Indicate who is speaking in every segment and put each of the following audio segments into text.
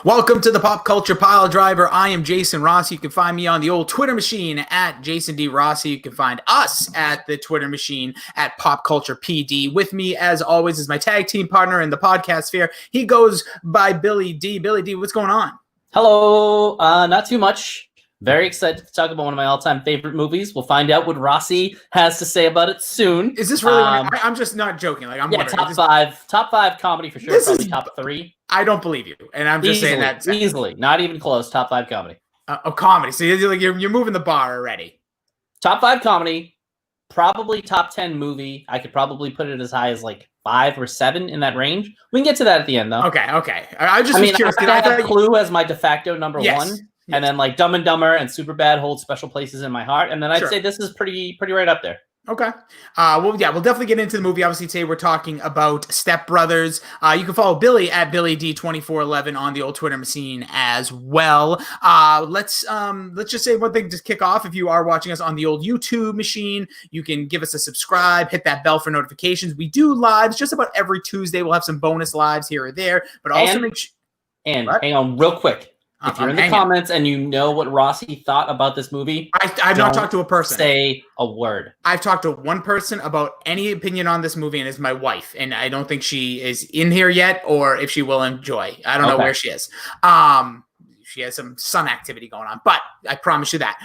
Speaker 1: Welcome to the Pop Culture Pile Driver. I am Jason Rossi. You can find me on the old Twitter machine at Jason D. Rossi. You can find us at the Twitter machine at Pop Culture PD. With me, as always, is my tag team partner in the podcast sphere. He goes by Billy D. Billy D, what's going on?
Speaker 2: Hello. Not too much. Very excited to talk about one of my all-time favorite movies. We'll find out what Rossi has to say about it soon.
Speaker 1: Is this really? I'm just not joking. Like I'm wondering.
Speaker 2: Top five comedy for sure. Probably top three.
Speaker 1: I don't believe you, and I'm just saying that
Speaker 2: easily, not even close. Top five comedy.
Speaker 1: Comedy. So you're moving the bar already.
Speaker 2: Top five comedy, probably top 10 movie. I could probably put it as high as like 5 or 7 in that range. We can get to that at the end, though.
Speaker 1: Okay. I was curious.
Speaker 2: I have Clue as my de facto number one. And then like Dumb and Dumber and Superbad hold special places in my heart. And then I'd say this is pretty right up there.
Speaker 1: Okay. We'll definitely get into the movie. Obviously, today we're talking about Step Brothers. You can follow Billy at BillyD2411 on the old Twitter machine as well. Let's just say one thing to kick off. If you are watching us on the old YouTube machine, you can give us a subscribe, hit that bell for notifications. We do lives just about every Tuesday. We'll have some bonus lives here or there, but also
Speaker 2: hang on real quick. If you're in the comments and you know what Rossi thought about this movie,
Speaker 1: I've not talked to a person.
Speaker 2: Say a word.
Speaker 1: I've talked to one person about any opinion on this movie, and it's my wife. And I don't think she is in here yet, or if she will enjoy. I don't know where she is. She has some sun activity going on, but I promise you that.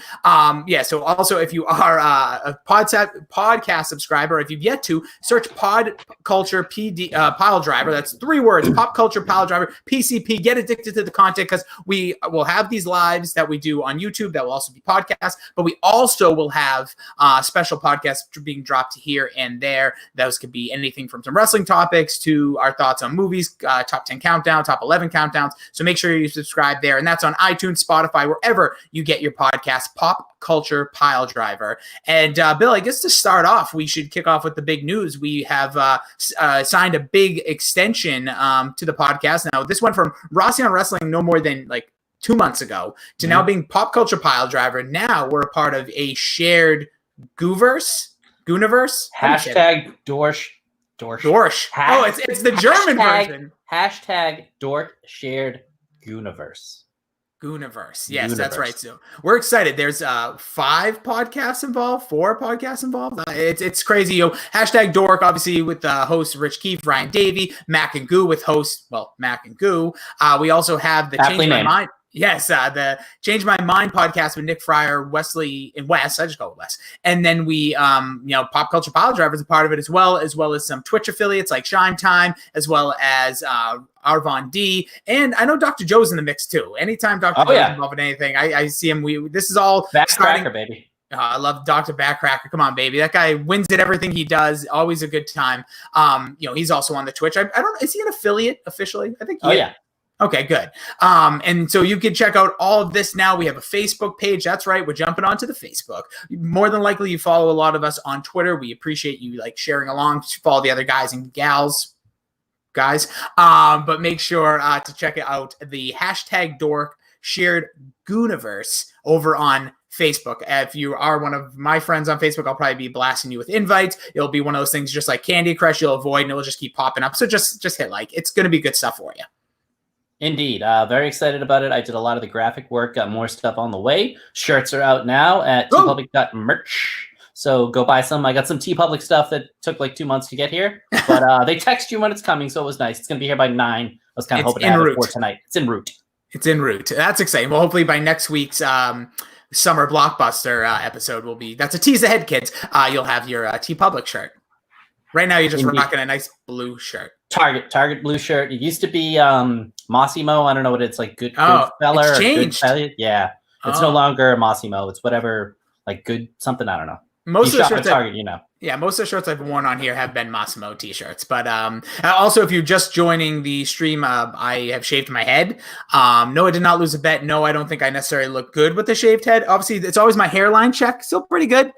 Speaker 1: So also, if you are a podcast subscriber, if you've yet to, search Pod Culture PD Pile Driver. That's 3 words: Pop Culture Pile Driver PCP. Get addicted to the content, because we will have these lives that we do on YouTube that will also be podcasts, but we also will have special podcasts being dropped here and there. Those could be anything from some wrestling topics to our thoughts on movies, top 10 countdown, top 11 countdowns. So make sure you subscribe there, and that's on iTunes, Spotify, wherever you get your podcast, Pop Culture Pile Driver. And Bill, I guess to start off, we should kick off with the big news. We have signed a big extension to the podcast. Now, this went from Rossi on Wrestling no more than like 2 months ago to now being Pop Culture Pile Driver. Now we're a part of a shared Gooniverse.
Speaker 2: Hashtag Dorsch.
Speaker 1: It's the German version.
Speaker 2: Hashtag Dork Shared Gooniverse.
Speaker 1: Yes, that's right. So we're excited. There's 4 podcasts involved. It's crazy. Hashtag Dork, obviously, with host Rich Keefe, Ryan Davey, Mac and Goo with host, Mac and Goo. We also have the Change My Mind. Yes, the Change My Mind podcast with Nick Fryer, Wesley, and Wes. I just go with Wes. And then we, Pop Culture Pile Driver is a part of it as well as some Twitch affiliates like Shine Time, as well as Arvon D. And I know Dr. Joe's in the mix too. Anytime Dr. Joe's involved in anything, I see him. This is all
Speaker 2: Backcracker, baby.
Speaker 1: I love Dr. Backcracker. Come on, baby. That guy wins at everything he does. Always a good time. He's also on the Twitch. I don't. Is he an affiliate officially? I think.
Speaker 2: Yeah.
Speaker 1: Okay, good. And so you can check out all of this now. We have a Facebook page. That's right. We're jumping onto the Facebook. More than likely, you follow a lot of us on Twitter. We appreciate you sharing along. Follow the other guys and gals, but make sure to check out the hashtag Dork Shared Gooniverse over on Facebook. If you are one of my friends on Facebook, I'll probably be blasting you with invites. It'll be one of those things just like Candy Crush you'll avoid, and it'll just keep popping up. So just hit like. It's going to be good stuff for you.
Speaker 2: Indeed. Very excited about it. I did a lot of the graphic work, got more stuff on the way. Shirts are out now at tpublic.merch. So go buy some. I got some TeePublic stuff that took like 2 months to get here, but they text you when it's coming, so it was nice. It's going to be here by 9. I was kind of hoping to have it for tonight. It's en route. That's exciting. Well, hopefully by next week's summer blockbuster episode that's a tease ahead, kids. You'll have your TeePublic shirt. Right now, you're just rocking a nice blue shirt. Target blue shirt. It used to be Mossimo. I don't know what it's like. Good fella.
Speaker 1: It's changed.
Speaker 2: Yeah, it's no longer Mossimo. It's whatever, like good something. I don't know.
Speaker 1: Most of the shirts
Speaker 2: Target,
Speaker 1: most of the shirts I've worn on here have been Massimo t-shirts. But also, if you're just joining the stream, I have shaved my head. No, I did not lose a bet. No, I don't think I necessarily look good with the shaved head. Obviously, it's always my hairline check. Still pretty good.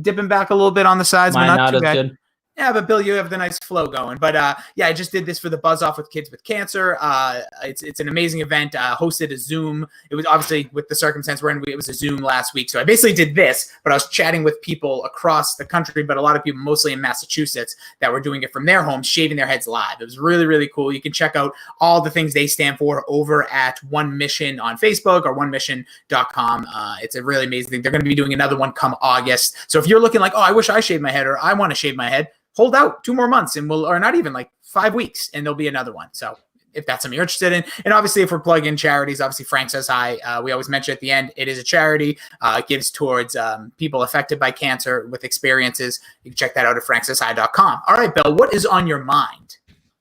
Speaker 1: Dipping back a little bit on the sides,
Speaker 2: but
Speaker 1: not too bad.
Speaker 2: Good.
Speaker 1: Yeah, but Bill, you have the nice flow going. But yeah, I just did this for the Buzz Off with Kids with Cancer. It's an amazing event. Hosted a Zoom. It was obviously with the circumstance we're in. It was a Zoom last week, so I basically did this. But I was chatting with people across the country, but a lot of people, mostly in Massachusetts, that were doing it from their homes, shaving their heads live. It was really, really cool. You can check out all the things they stand for over at One Mission on Facebook or onemission.com. It's a really amazing thing. They're going to be doing another one come August. So if you're looking like, oh, I wish I shaved my head, or I want to shave my head, hold out 2 more months and or not even like 5 weeks, and there'll be another one. So if that's something you're interested in, and obviously if we're plugging charities, obviously Frank Says Hi, we always mention at the end, it is a charity. It gives towards people affected by cancer with experiences. You can check that out at franksayshi.com. All right, Bill, what is on your mind?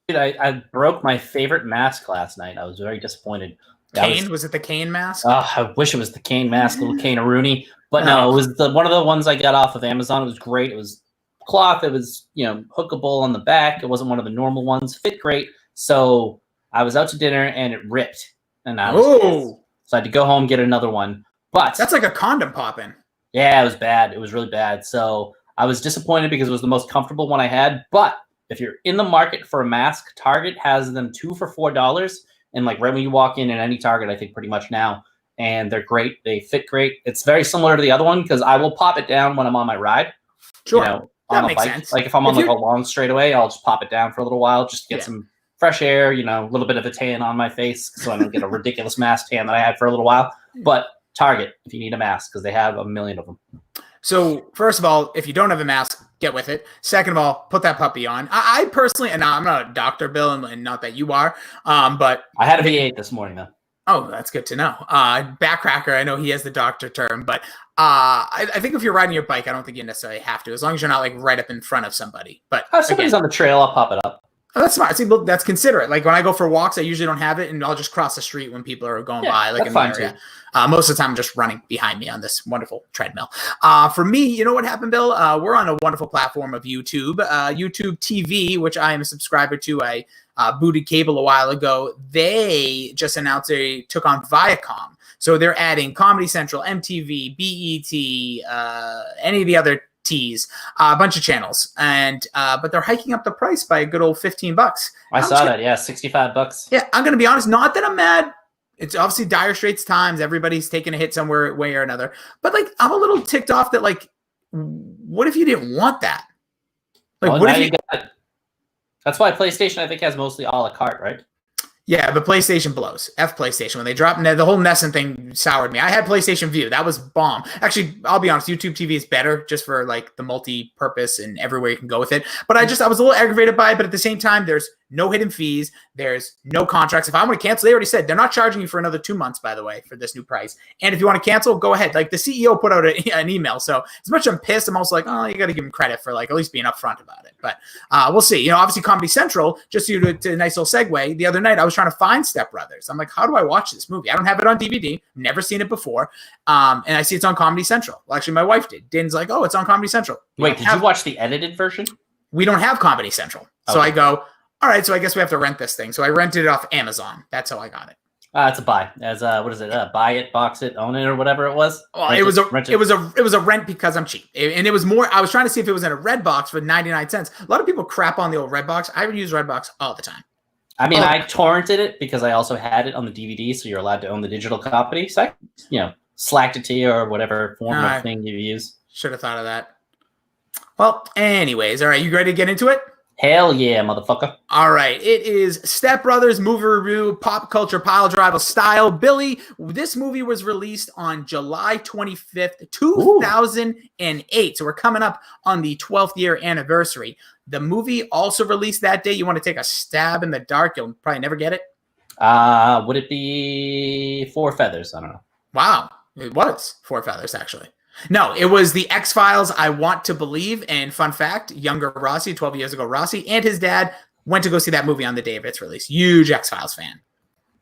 Speaker 2: Dude, I broke my favorite mask last night. I was very disappointed.
Speaker 1: Kane? Was it the Kane mask?
Speaker 2: I wish it was the Kane mask, little Kane Rooney. But no, it was one of the ones I got off of Amazon. It was great. It was cloth. It was, hookable on the back. It wasn't one of the normal ones. Fit great. So I was out to dinner and it ripped. And I was pissed. So I had to go home, get another one. But
Speaker 1: that's like a condom popping.
Speaker 2: Yeah, it was bad. It was really bad. So I was disappointed because it was the most comfortable one I had. But if you're in the market for a mask, Target has them 2 for $4. And like right when you walk in at any Target, I think pretty much now. And they're great. They fit great. It's very similar to the other one because I will pop it down when I'm on my ride.
Speaker 1: Sure.
Speaker 2: On a bike. Sense. Like if I'm on like a long straightaway, I'll just pop it down for a little while, just to get some fresh air, a little bit of a tan on my face so I don't get a ridiculous mask tan that I had for a little while. But Target, if you need a mask, because they have a million of them.
Speaker 1: So first of all, if you don't have a mask, get with it. Second of all, put that puppy on. I personally, and I'm not a doctor, Bill, and not that you are, but
Speaker 2: I had a V8 this morning though.
Speaker 1: Oh, that's good to know. Backcracker, I know he has the doctor term, but I think if you're riding your bike, I don't think you necessarily have to, as long as you're not like right up in front of somebody. But
Speaker 2: if somebody's on the trail, I'll pop it up.
Speaker 1: Oh, that's smart. See, look, that's considerate. Like when I go for walks, I usually don't have it, and I'll just cross the street when people are going by, like in the area. Most of the time, I'm just running behind me on this wonderful treadmill. For me, you know what happened, Bill? We're on a wonderful platform of YouTube, YouTube TV, which I am a subscriber to. I booted cable a while ago. They just announced they took on Viacom, so they're adding Comedy Central, MTV, BET, any of the other T's, a bunch of channels, and but they're hiking up the price by a good old $15.
Speaker 2: I saw that, yeah, $65.
Speaker 1: Yeah, I'm gonna be honest. Not that I'm mad. It's obviously dire straits times. Everybody's taking a hit somewhere, way or another. But like, I'm a little ticked off that like, what if you didn't want that? Like,
Speaker 2: well,
Speaker 1: what if you?
Speaker 2: That's why PlayStation, I think, has mostly a la carte, right?
Speaker 1: Yeah, but PlayStation blows. PlayStation. When they dropped the whole Nesson thing soured me. I had PlayStation View. That was bomb. Actually, I'll be honest, YouTube TV is better just for like the multi-purpose and everywhere you can go with it. But I was a little aggravated by it, but at the same time, there's no hidden fees. There's no contracts. If I want to cancel, they already said they're not charging you for another 2 months, by the way, for this new price. And if you want to cancel, go ahead. Like the CEO put out an email. So as much as I'm pissed, I'm also like, oh, you got to give him credit for like at least being upfront about it. But we'll see. Obviously Comedy Central, just to a nice little segue, the other night I was trying to find Step Brothers. I'm like, how do I watch this movie? I don't have it on DVD. Never seen it before. And I see it's on Comedy Central. Well, actually, my wife did. Din's like, oh, it's on Comedy Central.
Speaker 2: Wait, did you watch the edited version?
Speaker 1: We don't have Comedy Central. So I go, all right, so I guess we have to rent this thing. So I rented it off Amazon. That's how I got it.
Speaker 2: It's a buy. As what is it? Buy it, box it, own it, or whatever it was.
Speaker 1: Well, it was a rent because I'm cheap, and it was more. I was trying to see if it was in a red box for 99 cents. A lot of people crap on the old red box. I would use red box all the time.
Speaker 2: I mean, I torrented it because I also had it on the DVD, so you're allowed to own the digital copy. So I, slacked it to you or whatever form of thing you use.
Speaker 1: Should have thought of that. Well, anyways, all right, you ready to get into it?
Speaker 2: Hell yeah, motherfucker.
Speaker 1: All right. It is Step Brothers movie review, pop culture pile driver style. Billy, this movie was released on July 25th, 2008. So we're coming up on the 12th year anniversary. The movie also released that day. You want to take a stab in the dark? You'll probably never get it.
Speaker 2: Would it be Four Feathers? I don't know.
Speaker 1: Wow. It was Four Feathers, actually. No, it was the X-Files, I want to believe. And fun fact, younger Rossi, 12 years ago, Rossi and his dad went to go see that movie on the day of its release. Huge X-Files fan.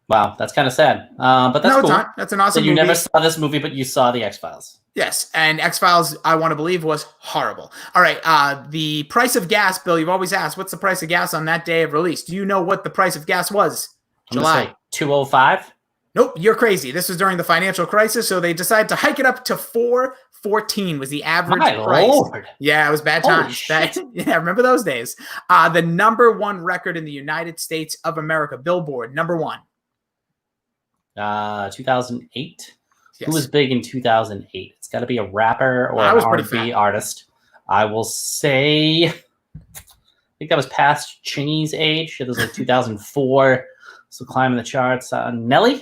Speaker 2: Wow, that's kind of sad. But that's cool.
Speaker 1: It's not. That's an awesome
Speaker 2: movie. You
Speaker 1: movie.
Speaker 2: Never saw this movie, but you saw the X-Files.
Speaker 1: Yes, and X-Files, I want to believe, was horrible. All right, the price of gas, Bill, you've always asked, what's the price of gas on that day of release? Do you know what the price of gas was?
Speaker 2: July. $2.05?
Speaker 1: Nope, you're crazy. This was during the financial crisis, so they decided to hike it up to $4.14 was the average price.
Speaker 2: Lord.
Speaker 1: Yeah, it was bad times. Yeah, remember those days. The number one record in the United States of America, Billboard, number one.
Speaker 2: 2008.
Speaker 1: Yes.
Speaker 2: Who was big in 2008? It's got to be a rapper or an R&B artist. I will say, I think that was past Chingy's age. It was like 2004. So climbing the charts. Nelly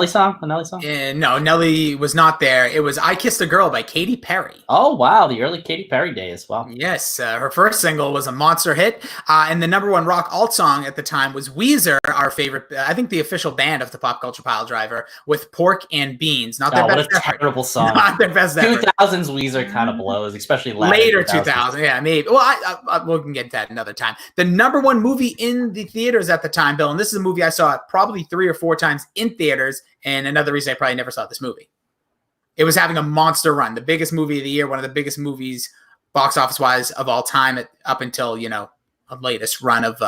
Speaker 2: song? A Nelly song?
Speaker 1: No, Nelly was not there. It was "I Kissed a Girl" by Katy Perry.
Speaker 2: Oh wow, the early Katy Perry days. Wow.
Speaker 1: Yes, her first single was a monster hit, and the number one rock alt song at the time was Weezer, our favorite. I think the official band of the Pop Culture Pile Driver, with "Pork and Beans." Not their best.
Speaker 2: What a terrible song.
Speaker 1: Not their best.
Speaker 2: 2000s Weezer kind of blows, especially
Speaker 1: later 2000s. Yeah, maybe. Well, we can get to that another time. The number one movie in the theaters at the time, Bill, and this is a movie I saw probably 3 or 4 times in theaters. And another reason I probably never saw this movie. It was having a monster run, the biggest movie of the year, one of the biggest movies box office wise of all time up until, a latest run of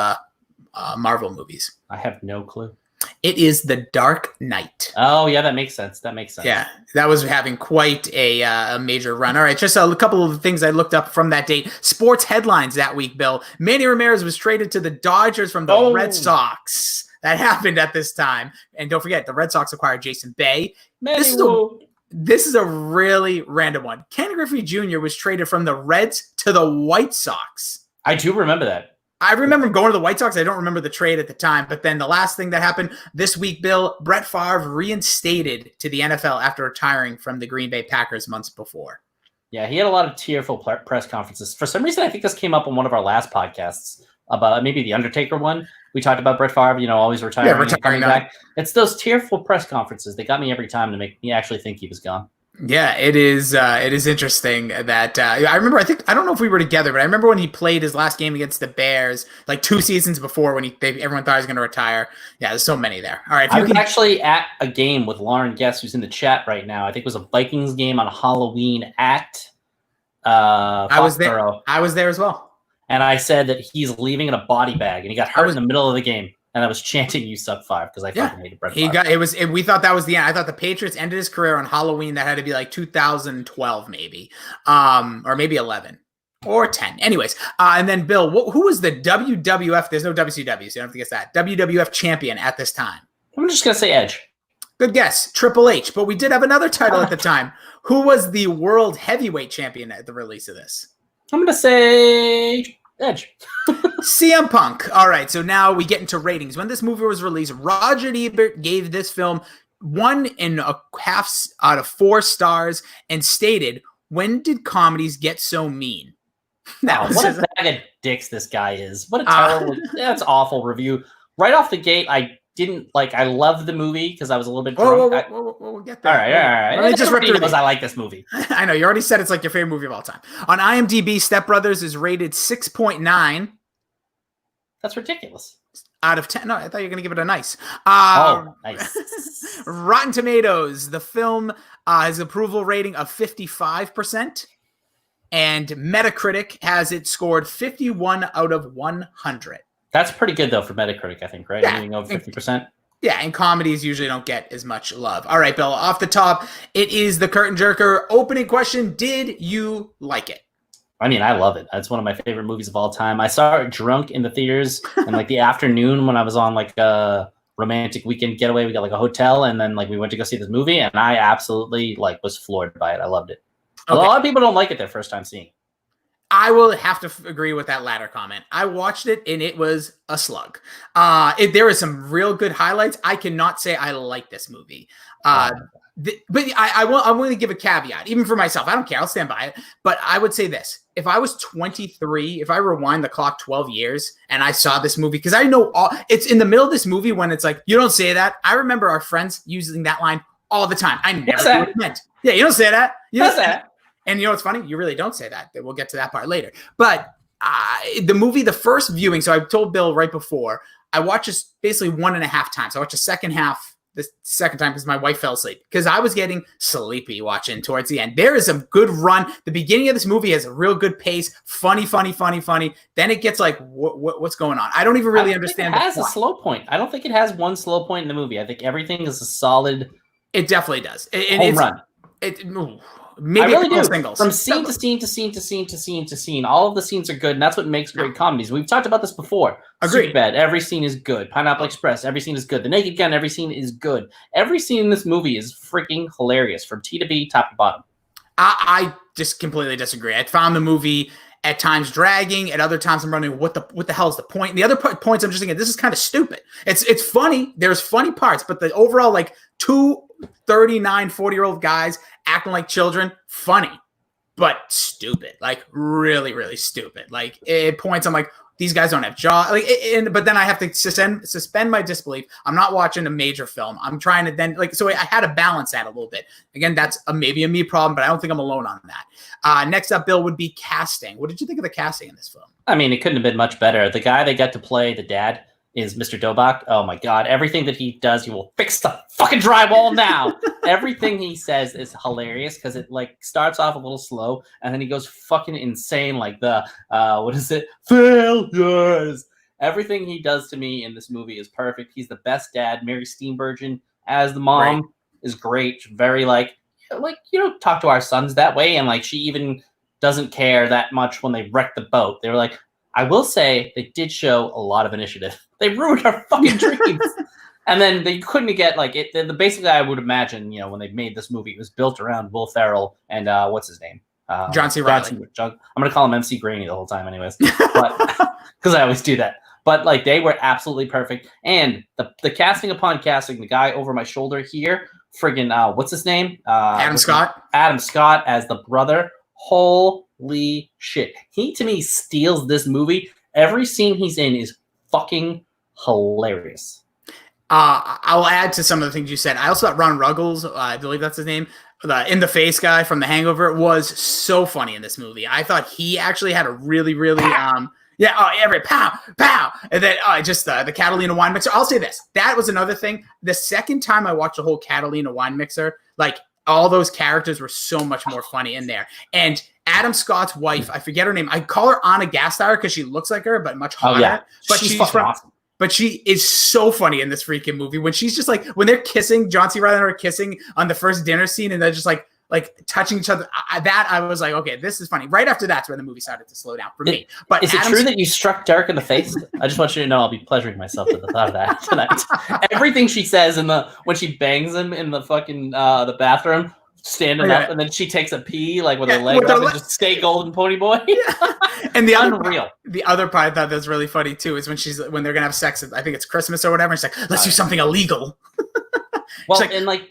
Speaker 1: Marvel movies.
Speaker 2: I have no clue.
Speaker 1: It is The Dark Knight.
Speaker 2: Oh, yeah, that makes sense.
Speaker 1: Yeah, that was having quite a major run. All right, just a couple of things I looked up from that date. Sports headlines that week, Bill. Manny Ramirez was traded to the Dodgers from the Red Sox. That happened at this time. And don't forget, the Red Sox acquired Jason Bay. This is a really random one. Ken Griffey Jr. was traded from the Reds to the White Sox.
Speaker 2: I do remember that.
Speaker 1: I remember going to the White Sox. I don't remember the trade at the time. But then the last thing that happened this week, Bill, Brett Favre reinstated to the NFL after retiring from the Green Bay Packers months before.
Speaker 2: Yeah, he had a lot of tearful press conferences. For some reason, I think this came up on one of our last podcasts about maybe the Undertaker one. We talked about Brett Favre, always retiring and coming back. It's those tearful press conferences. They got me every time to make me actually think he was gone.
Speaker 1: Yeah, it is. It is interesting that I remember. I don't know if we were together, but I remember when he played his last game against the Bears, like 2 seasons before, when everyone thought he was going to retire. Yeah, there's so many there. All right,
Speaker 2: I was actually at a game with Lauren Guest, who's in the chat right now. I think it was a Vikings game on Halloween at.
Speaker 1: I was there. I was there as well.
Speaker 2: And I said that he's leaving in a body bag, and he got hurt in the middle of the game. And I was chanting "You suck 5" because I fucking hated Brett Favre.
Speaker 1: We thought that was the end. I thought the Patriots ended his career on Halloween. That had to be like 2012, maybe, or maybe 11 or 10. Anyways, and then Bill, who was the WWF? There's no WCW, so you don't have to guess that. WWF champion at this time.
Speaker 2: I'm just gonna say Edge.
Speaker 1: Good guess, Triple H. But we did have another title at the time. Who was the world heavyweight champion at the release of this?
Speaker 2: I'm gonna say Edge.
Speaker 1: CM Punk. All right, so now we get into ratings. When this movie was released, Roger Ebert gave this film 1.5 out of 4 stars and stated, "When did comedies get so mean?"
Speaker 2: What a bag of dicks this guy is. What a terrible, that's awful review. Right off the gate, I didn't like. I loved the movie because I was a little bit drunk.
Speaker 1: We'll get there.
Speaker 2: All right.
Speaker 1: Let me just rip through
Speaker 2: because I like this movie.
Speaker 1: I know you already said it's like your favorite movie of all time. On IMDb, Step Brothers is rated 6.9.
Speaker 2: That's ridiculous.
Speaker 1: Out of 10. No, I thought you were going to give it a nice.
Speaker 2: Nice.
Speaker 1: Rotten Tomatoes. The film has approval rating of 55%. And Metacritic has it scored 51 out of 100.
Speaker 2: That's pretty good, though, for Metacritic, I think, right?
Speaker 1: Yeah.
Speaker 2: Anything over 50%?
Speaker 1: Yeah, and comedies usually don't get as much love. All right, Bill, off the top, it is the Curtain Jerker. Opening question, did you like it?
Speaker 2: I mean, I love it. It's one of my favorite movies of all time. I saw it drunk in the theaters in like the afternoon when I was on like a romantic weekend getaway. We got like a hotel, and then like we went to go see this movie, and I absolutely like was floored by it. I loved it. Okay. A lot of people don't like it their first time seeing it.
Speaker 1: I will have to agree with that latter comment. I watched it and it was a slug. There are some real good highlights. I cannot say I like this movie. But I'm willing to give a caveat, even for myself. I don't care. I'll stand by it. But I would say this. If I was 23, if I rewind the clock 12 years and I saw this movie, because I know it's in the middle of this movie when it's like, you don't say that. I remember our friends using that line all the time. I never knew what it meant. Yeah, you don't say that. You don't say that. And you know what's funny? You really don't say that. We'll get to that part later. But the movie, the first viewing, so I told Bill right before, I watched this basically 1.5 times. I watched the second half the second time because my wife fell asleep because I was getting sleepy watching towards the end. There is a good run. The beginning of this movie has a real good pace. Funny. Then it gets like, what's going on? I don't even really understand.
Speaker 2: It has a slow point. I don't think it has one slow point in the movie. I think everything is a solid.
Speaker 1: It definitely does.
Speaker 2: Home run.
Speaker 1: Maybe
Speaker 2: I really do.
Speaker 1: Singles.
Speaker 2: From scene to scene to scene to scene to scene to scene, all of the scenes are good, and that's what makes great comedies. We've talked about this before.
Speaker 1: Agreed.
Speaker 2: Superbad, every scene is good. Pineapple Express, every scene is good. The Naked Gun, every scene is good. Every scene in this movie is freaking hilarious, from T to B, top to bottom.
Speaker 1: I just completely disagree. I found the movie at times dragging, at other times I'm running, what the hell is the point? And the other points I'm just thinking, this is kind of stupid. It's funny. There's funny parts, but the overall, like, 2 39, 40-year-old guys acting like children, funny, but stupid. Like, really, really stupid. Like, at points I'm like, these guys don't have jaw. Like, but then I have to suspend my disbelief. I'm not watching a major film. I'm trying to then, like, so I had to balance that a little bit. Again, that's maybe a me problem, but I don't think I'm alone on that. Next up, Bill, would be casting. What did you think of the casting in this film?
Speaker 2: I mean, it couldn't have been much better. The guy they got to play the dad is Mr. Dobach. Oh my God. Everything that he does, he will fix the fucking drywall now. Everything he says is hilarious because it like starts off a little slow and then he goes fucking insane like the, what is it? Failures. Everything he does to me in this movie is perfect. He's the best dad. Mary Steenburgen as the mom is great. Very like, talk to our sons that way. And like, she even doesn't care that much when they wreck the boat. They were like, I will say they did show a lot of initiative. They ruined our fucking dreams. And then they couldn't get like it. Basically, I would imagine, when they made this movie, it was built around Will Ferrell and what's his name?
Speaker 1: John C. Reilly.
Speaker 2: I'm going to call him MC Graney the whole time anyways. But because I always do that. But like they were absolutely perfect. And the casting upon casting, the guy over my shoulder here, friggin' what's his name?
Speaker 1: Adam Scott.
Speaker 2: Adam Scott as the brother. Holy shit. He, to me, steals this movie. Every scene he's in is fucking hilarious.
Speaker 1: I'll add to some of the things you said. I also thought Ron Ruggles, I believe that's his name, the in the face guy from The Hangover, was so funny in this movie. I thought he actually had a really, really, every pow, and then just the Catalina wine mixer. I'll say this. That was another thing. The second time I watched the whole Catalina wine mixer, like, all those characters were so much more funny in there. And Adam Scott's wife, I forget her name. I call her Anna Gasteyer because she looks like her, but much hotter. Oh, yeah. But she's awesome. But she is so funny in this freaking movie when she's just like, when they're kissing, John C. Reilly and her kissing on the first dinner scene, and they're just like touching each other. I was like, okay, this is funny. Right after that's where the movie started to slow down for me. But
Speaker 2: is it true that you struck Derek in the face? I just want you to know I'll be pleasuring myself with the thought of that tonight. Everything she says when she bangs him in the fucking the bathroom, standing up, and then she takes a pee like with her leg up and just stay golden pony boy.
Speaker 1: And the other part I thought that was really funny too is when they're gonna have sex. I think it's Christmas or whatever. It's like, let's do something illegal.
Speaker 2: Well, and like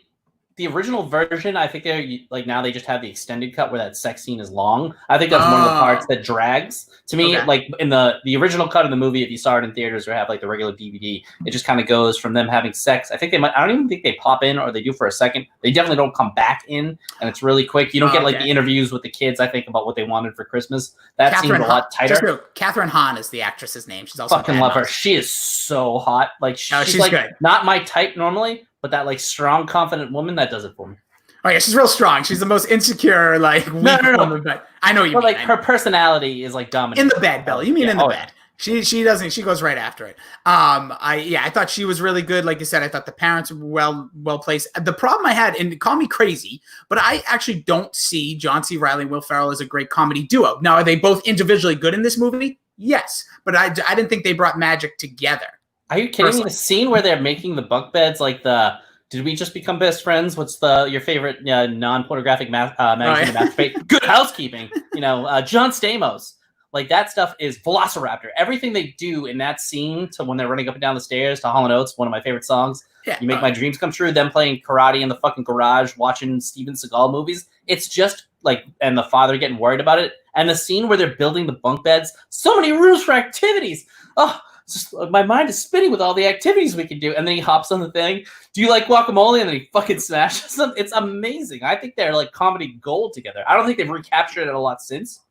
Speaker 2: the original version, I think they're like now they just have the extended cut where that sex scene is long. I think that's one of the parts that drags to me. Okay. Like in the original cut of the movie, if you saw it in theaters or have like the regular DVD, it just kind of goes from them having sex. I think I don't even think they pop in or they do for a second. They definitely don't come back in, and it's really quick. You don't get like the interviews with the kids. I think about what they wanted for Christmas. That seems a lot tighter.
Speaker 1: Catherine Hahn is the actress's name. She's also
Speaker 2: fucking love her. She is so hot. Like she's like good. Not my type normally. But that like strong, confident woman, that does it for me.
Speaker 1: Oh yeah, she's real strong. She's the most insecure, like weak woman. But I know you. But
Speaker 2: mean, her personality is like dominant.
Speaker 1: In the bed, Bill. You mean in the bed? Yeah. She doesn't. She goes right after it. I thought she was really good. Like you said, I thought the parents were well placed. The problem I had, and call me crazy, but I actually don't see John C. Reilly and Will Ferrell as a great comedy duo. Now, are they both individually good in this your Yes, but I didn't think they brought magic together.
Speaker 2: Are you kidding me? The scene where they're making the bunk beds, like did we just become best friends? What's your favorite non-pornographic magazine to masturbate? Good Housekeeping. John Stamos. Like that stuff is Velociraptor. Everything they do in that scene to when they're running up and down the stairs to Hall & Oates, one of my favorite songs. Yeah, you make my dreams come true. Them playing karate in the fucking garage, watching Steven Seagal movies. It's just like, and the father getting worried about it. And the scene where they're building the bunk beds. So many rooms for activities. Oh, just my mind is spinning with all the activities we can do. And then he hops on the thing. Do you like guacamole? And then he fucking smashes them. It's amazing. I think they're like comedy gold together. I don't think they've recaptured it a lot since.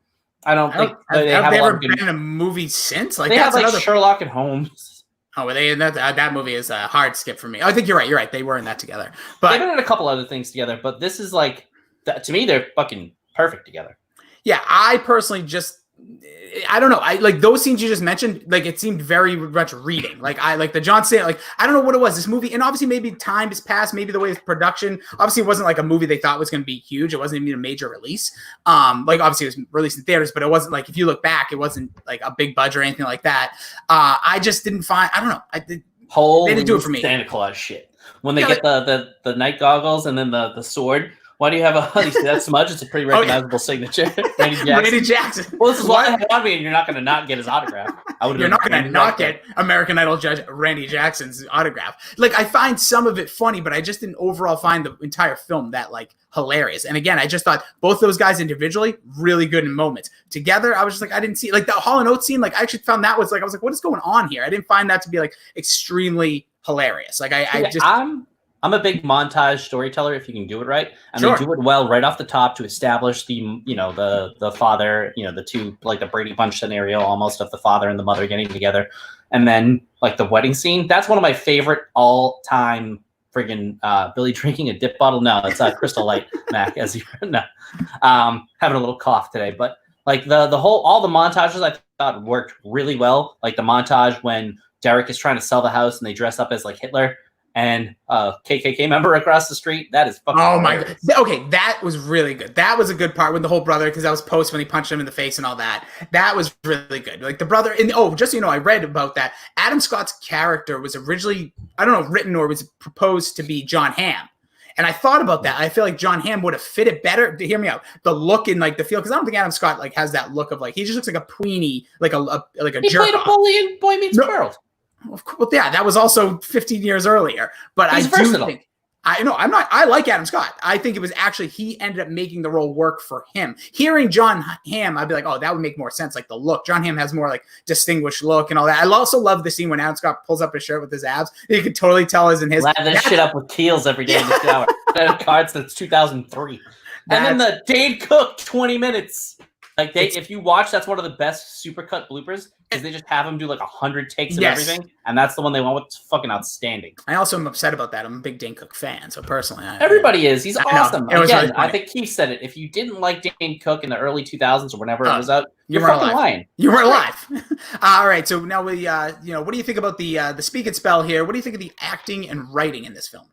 Speaker 2: I don't think
Speaker 1: they have ever been in a movie since. Like
Speaker 2: they have like Sherlock and Holmes.
Speaker 1: Oh, well, that movie is a hard skip for me. I think you're right. You're right. They were in that together, but
Speaker 2: they've been in a couple other things together. But this is like, to me, they're fucking perfect together.
Speaker 1: Yeah, I personally I don't know. I like those scenes you just mentioned. Like it seemed very much reading. Like I like the John Cena. Like I don't know what it was. This movie, and obviously maybe time has passed. Maybe the way it's production. Obviously, it wasn't like a movie they thought was going to be huge. It wasn't even a major release. Like obviously it was released in theaters, but it wasn't like if you look back, it wasn't like a big budget or anything like that. I just didn't find. I don't know.
Speaker 2: Holy
Speaker 1: they didn't do it for me.
Speaker 2: Santa Claus shit. When they get the night goggles and then the sword. Why do you have you see that smudge? It's a pretty recognizable signature. Randy Jackson.
Speaker 1: Randy Jackson.
Speaker 2: Well, this is why I have on me, and you're not going to not get his autograph.
Speaker 1: You're not going to not get American Idol judge Randy Jackson's autograph. Like, I find some of it funny, but I just didn't overall find the entire film that, like, hilarious. And again, I just thought both those guys individually, really good in moments. Together, I was just like, I didn't see, like, the Hall & Oates scene, like, I actually found that was, like, I was like, what is going on here? I didn't find that to be, like, extremely hilarious. Like,
Speaker 2: I'm a big montage storyteller if you can do it right, and they do it well right off the top to establish the father, the two, like the Brady Bunch scenario almost of the father and the mother getting together, and then like the wedding scene. That's one of my favorite all-time friggin' Billy drinking a dip bottle. No, it's Crystal Light, Mac, as you know. Having a little cough today, but like all the montages I thought worked really well. Like the montage when Derek is trying to sell the house and they dress up as like Hitler. And KKK member across the street. That is fucking hilarious.
Speaker 1: My God. Okay, that was really good. That was a good part with the whole brother, because that was post when he punched him in the face and all that. That was really good. Like the brother, and just so you know, I read about that. Adam Scott's character was originally, I don't know, written or was proposed to be John Hamm. And I thought about that. I feel like John Hamm would have fit it better. Hear me out. The look and like the feel, because I don't think Adam Scott like has that look of like, he just looks like a tweenie, like a
Speaker 2: he
Speaker 1: jerk.
Speaker 2: He played a bully in Boy Meets World.
Speaker 1: Well, yeah, that was also 15 years earlier. But
Speaker 2: He's versatile.
Speaker 1: I like Adam Scott. I think it was actually, he ended up making the role work for him. Hearing John Hamm, I'd be like, oh, that would make more sense. Like the look. John Hamm has more like distinguished look and all that. I also love the scene when Adam Scott pulls up his shirt with his abs. You could totally tell is in his.
Speaker 2: Lab this shit up with Keels every day in the shower. Cards since 2003. And then the Dane Cook 20 minutes. Like if you watch, that's one of the best supercut bloopers because they just have them do like 100 takes of everything, and that's the one they went with. It's fucking outstanding.
Speaker 1: I also am upset about that. I'm a big Dane Cook fan, so personally,
Speaker 2: everybody is. He's awesome. Again, really I think Keith said it. If you didn't like Dane Cook in the early 2000s or whenever it was out, you're fucking lying.
Speaker 1: You weren't alive. All right, so now we, what do you think about the speak and spell here? What do you think of the acting and writing in this film?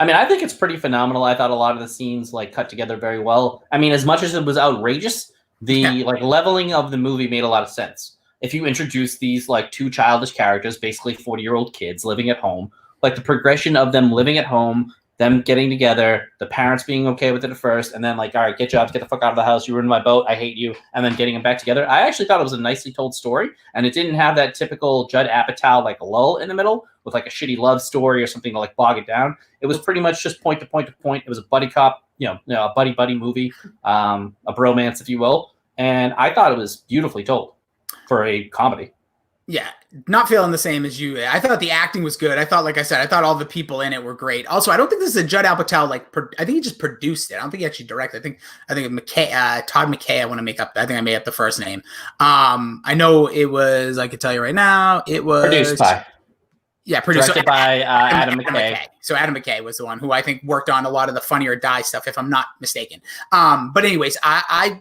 Speaker 2: I mean, I think it's pretty phenomenal. I thought a lot of the scenes like cut together very well. I mean, as much as it was outrageous. The like leveling of the movie made a lot of sense. If you introduce these like two childish characters, basically 40-year-old kids living at home, like the progression of them living at home, them getting together, the parents being okay with it at first, and then like, all right, get jobs, get the fuck out of the house, you ruined my boat, I hate you, and then getting them back together. I actually thought it was a nicely told story, and it didn't have that typical Judd Apatow like lull in the middle with like a shitty love story or something to like bog it down. It was pretty much just point to point to point. It was a buddy cop, a buddy movie, a bromance, if you will. And I thought it was beautifully told for a comedy.
Speaker 1: Yeah, not feeling the same as you. I thought the acting was good. I thought, like I said, I thought all the people in it were great. Also, I don't think this is a Judd Apatow. I think he just produced it. I don't think he actually directed. I think Todd McKay. I want to make up. I think I made up the first name. I know it was. I could tell you right now. It was
Speaker 2: produced by.
Speaker 1: Yeah, produced
Speaker 2: directed by Adam McKay.
Speaker 1: So Adam McKay was the one who I think worked on a lot of the Funny or Die stuff, if I'm not mistaken. But anyways, I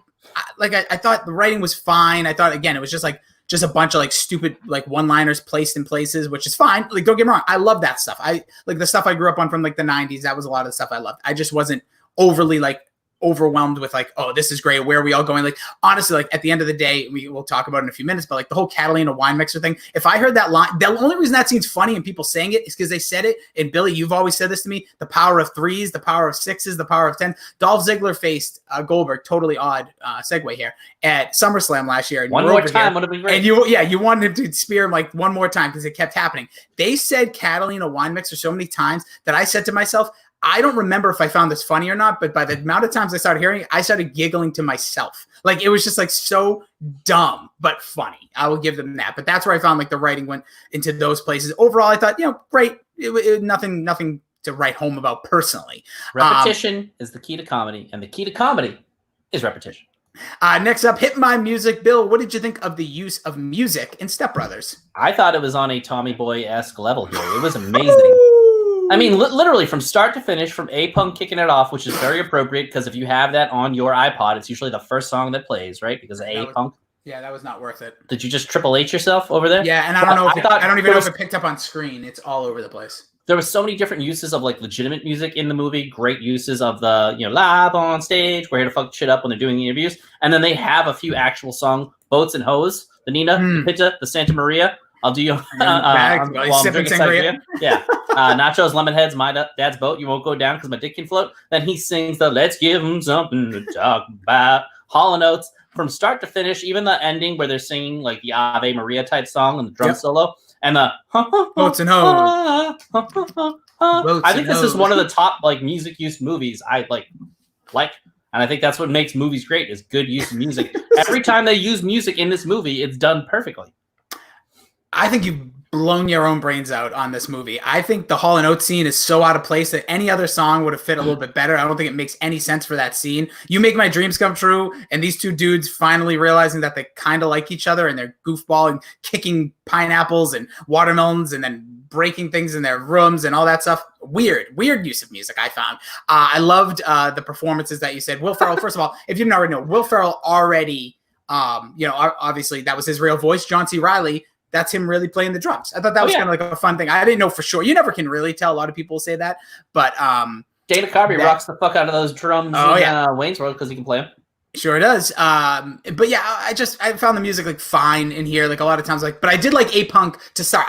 Speaker 1: thought the writing was fine. I thought, again, it was just a bunch of like stupid like one-liners placed in places, which is fine. Like, don't get me wrong, I love that stuff. I like the stuff I grew up on from like the 90s. That was a lot of the stuff I loved. I just wasn't overly like overwhelmed with like, oh, this is great. Where are we all going? Like, honestly, like at the end of the day, we'll talk about it in a few minutes, but like the whole Catalina wine mixer thing, if I heard that line, the only reason that seems funny and people saying it is because they said it. And Billy, you've always said this to me, the power of threes, the power of sixes, the power of 10. Dolph Ziggler faced Goldberg, totally odd segue here, at SummerSlam last year. And
Speaker 2: one more time would have been great.
Speaker 1: And you wanted him to spear him like one more time because it kept happening. They said Catalina wine mixer so many times that I said to myself, I don't remember if I found this funny or not, but by the amount of times I started hearing it, I started giggling to myself. Like, it was just like so dumb, but funny. I will give them that. But that's where I found like the writing went into those places. Overall, I thought, great. Nothing to write home about personally.
Speaker 2: Repetition is the key to comedy, and the key to comedy is repetition.
Speaker 1: Next up, Hit My Music. Bill, what did you think of the use of music in Step Brothers?
Speaker 2: I thought it was on a Tommy Boy-esque level here. It was amazing. I mean, literally from start to finish, from A-Punk kicking it off, which is very appropriate because if you have that on your iPod, it's usually the first song that plays, right? Because of A-Punk.
Speaker 1: Yeah, that was not worth it.
Speaker 2: Did you just Triple H yourself over there?
Speaker 1: Yeah, and I don't know. I don't even know if it picked up on screen. It's all over the place.
Speaker 2: There were so many different uses of like legitimate music in the movie. Great uses of the live on stage. We're here to fuck shit up when they're doing the interviews, and then they have a few actual songs: Boats and Hose, the Nina, the Pizza, the Santa Maria. I'll do you while I'm drinking sangria. Yeah. Nachos, Lemonheads, My Dad's Boat. You won't go down because my dick can float. Then he sings the Let's Give Him Something to Talk About. Hall & Oates from start to finish, even the ending where they're singing like the Ave Maria type song and the drum solo and the
Speaker 1: Boats and Hoes.
Speaker 2: I think this is one of the top like music use movies I like. And I think that's what makes movies great is good use of music. Every time they use music in this movie, it's done perfectly.
Speaker 1: I think you've blown your own brains out on this movie. I think the Hall & Oates scene is so out of place that any other song would have fit a little bit better. I don't think it makes any sense for that scene. You Make My Dreams Come True, and these two dudes finally realizing that they kind of like each other and they're goofball and kicking pineapples and watermelons and then breaking things in their rooms and all that stuff. Weird use of music, I found. I loved the performances that you said. Will Ferrell, first of all, if you didn't already know, Will Ferrell already, obviously that was his real voice. John C. Reilly, that's him really playing the drums. I thought that was kind of like a fun thing. I didn't know for sure. You never can really tell. A lot of people say that, but
Speaker 2: Dana Carvey rocks the fuck out of those drums in Wayne's World because he can play them.
Speaker 1: Sure does. But yeah, I found the music like fine in here. Like a lot of times, but I did like A-Punk to start.